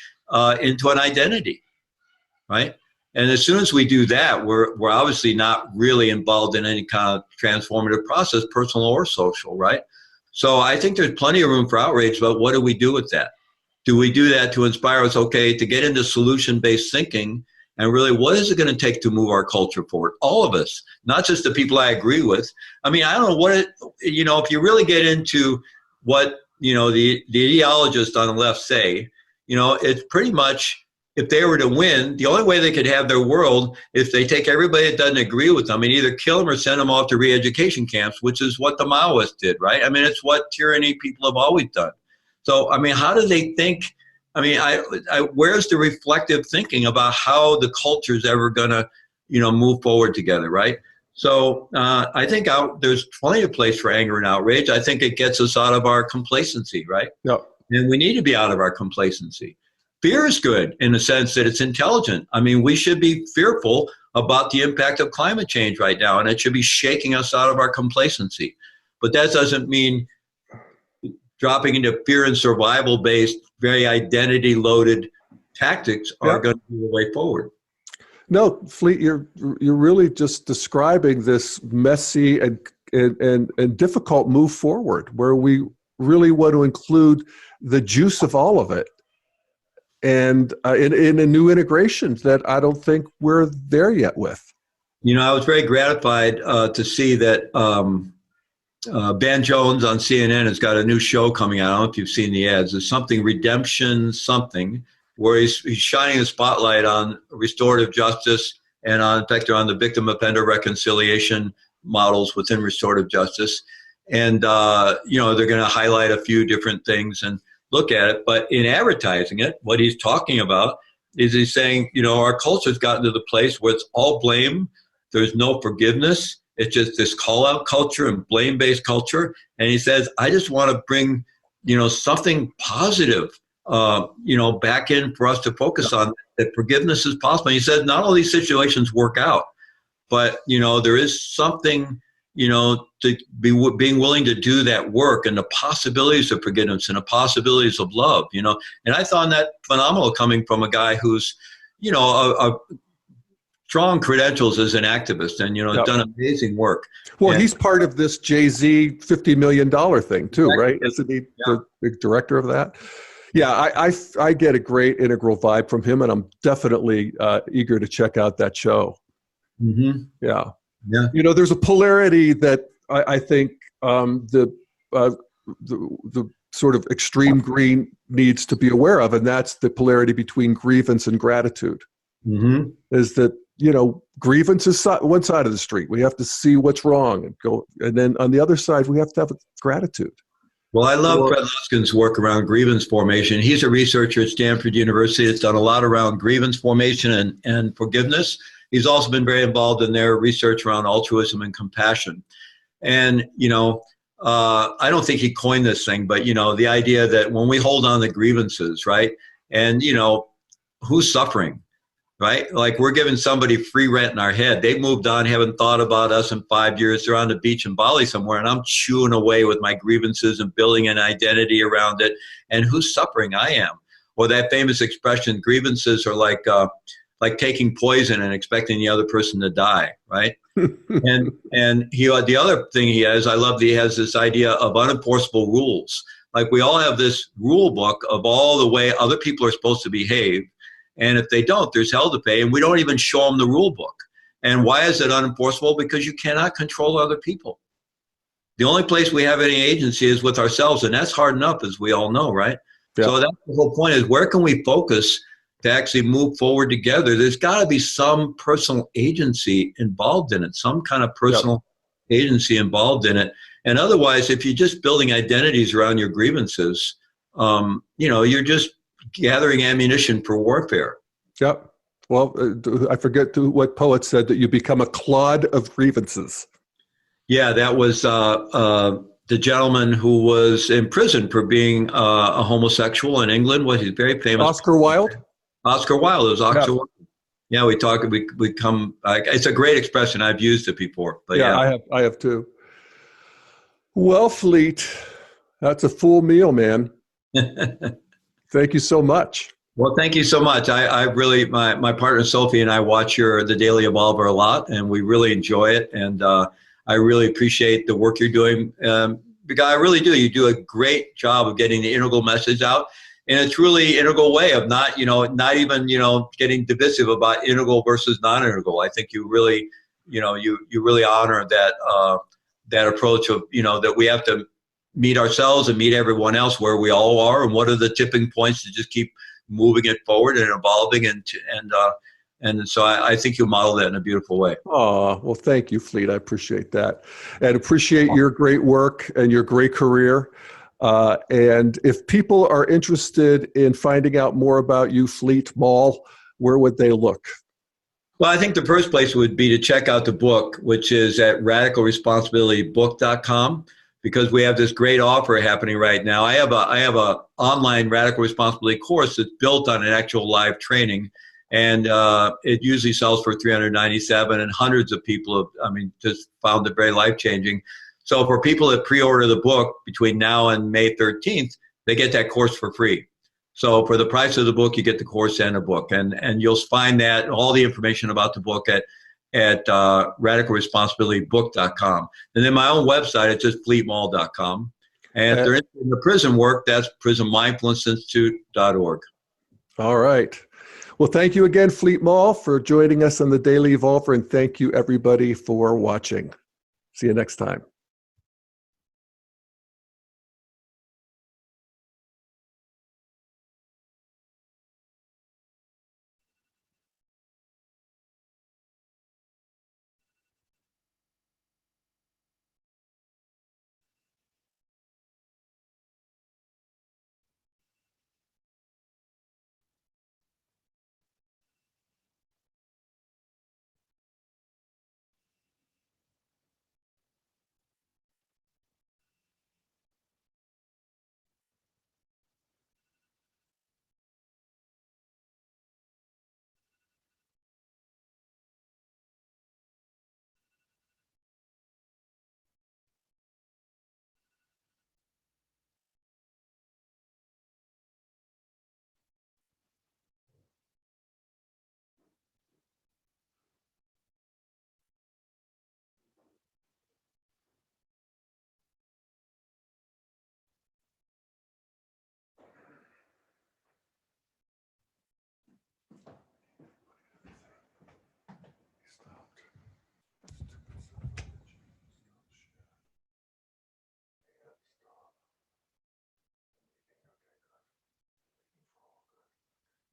into an identity, right? And as soon as we do that, we're obviously not really involved in any kind of transformative process, personal or social, right? So I think there's plenty of room for outrage, but what do we do with that? Do we do that to inspire us, okay, to get into solution-based thinking and really what is it going to take to move our culture forward? All of us, not just the people I agree with. I mean, I don't know if you really get into what, the ideologists on the left say, it's pretty much, if they were to win, the only way they could have their world is if they take everybody that doesn't agree with them and either kill them or send them off to re-education camps, which is what the Maoists did, right? I mean, it's what tyranny people have always done. So, I mean, how do they think? I mean, where's the reflective thinking about how the culture is ever going to, move forward together, right? So I think there's plenty of place for anger and outrage. I think it gets us out of our complacency, right? Yep. And we need to be out of our complacency. Fear is good in the sense that it's intelligent. I mean, we should be fearful about the impact of climate change right now, and it should be shaking us out of our complacency. But that doesn't mean dropping into fear and survival-based, very identity-loaded tactics are going to be the way forward. No, Fleet, you're really just describing this messy and difficult move forward, where we really want to include the juice of all of it, and in a new integration that I don't think we're there yet with. I was very gratified to see that. Ben Jones on CNN has got a new show coming out. I don't know if you've seen the ads. There's something Redemption something, where he's shining a spotlight on restorative justice and in fact, on the victim offender reconciliation models within restorative justice. And, they're going to highlight a few different things and look at it. But in advertising it, what he's talking about is he's saying, our culture's gotten to the place where it's all blame. There's no forgiveness. It's just this call-out culture and blame-based culture. And he says, I just want to bring, something positive, back in for us to focus on, that forgiveness is possible. And he says, not all these situations work out, but, there is something, to be being willing to do that work and the possibilities of forgiveness and the possibilities of love, And I found that phenomenal coming from a guy who's, a strong credentials as an activist and, done amazing work. Well, he's part of this Jay-Z $50 million thing too, right? Isn't he the big director of that? Yeah, I get a great integral vibe from him, and I'm definitely eager to check out that show. Mm-hmm. Yeah. Yeah. There's a polarity that I think the sort of extreme green needs to be aware of, and that's the polarity between grievance and gratitude. Mm-hmm. Is that grievance is one side of the street. We have to see what's wrong and go, and then on the other side, we have to have gratitude. Well, I love Fred Luskin's work around grievance formation. He's a researcher at Stanford University that's done a lot around grievance formation and forgiveness. He's also been very involved in their research around altruism and compassion. And, I don't think he coined this thing, but, the idea that when we hold on to grievances, right, and, who's suffering? Right? Like we're giving somebody free rent in our head. They've moved on, haven't thought about us in 5 years. They're on the beach in Bali somewhere, and I'm chewing away with my grievances and building an identity around it. And who's suffering? I am. or that famous expression, grievances are like taking poison and expecting the other person to die, right? and the other thing he has, I love that he has this idea of unenforceable rules. Like we all have this rule book of all the way other people are supposed to behave. And if they don't, there's hell to pay. And we don't even show them the rule book. And why is it unenforceable? Because you cannot control other people. The only place we have any agency is with ourselves. And that's hard enough, as we all know, right? Yeah. So that's the whole point, is where can we focus to actually move forward together? There's got to be some personal agency involved in it, some kind of personal agency involved in it. And otherwise, if you're just building identities around your grievances, you're just gathering ammunition for warfare. Yep. Well, I forget what poet said that you become a clod of grievances. Yeah, that was the gentleman who was in prison for being a homosexual in England. Was he very famous? Oscar Wilde. Oscar Wilde. It was Oscar Wilde. Yeah, we come. It's a great expression. I've used it before. But yeah, I have too. Well, Fleet, that's a full meal, man. Thank you so much. Well, thank you so much. I really, my partner Sophie and I watch The Daily Evolver a lot, and we really enjoy it. And I really appreciate the work you're doing. Because I really do. You do a great job of getting the integral message out. And it's really integral way of not even getting divisive about integral versus non-integral. I think you really, you really honor that approach of, that we have to meet ourselves and meet everyone else where we all are, and what are the tipping points to just keep moving it forward and evolving, and so I think you model that in a beautiful way. Oh, well, thank you, Fleet. I appreciate that, and appreciate your great work and your great career. And if people are interested in finding out more about you, Fleet Maull, where would they look? Well, I think the first place would be to check out the book, which is at radicalresponsibilitybook.com, because we have this great offer happening right now. I have a online radical responsibility course that's built on an actual live training, and it usually sells for $397, and hundreds of people have, just found it very life-changing. So for people that pre-order the book between now and May 13th, they get that course for free. So for the price of the book, you get the course and a book. And you'll find that all the information about the book at radicalresponsibilitybook.com. And then my own website, it's just fleetmaull.com. And if they're interested in the prison work, that's prisonmindfulnessinstitute.org. All right. Well, thank you again, Fleet Maull, for joining us on the Daily Evolver, and thank you, everybody, for watching. See you next time.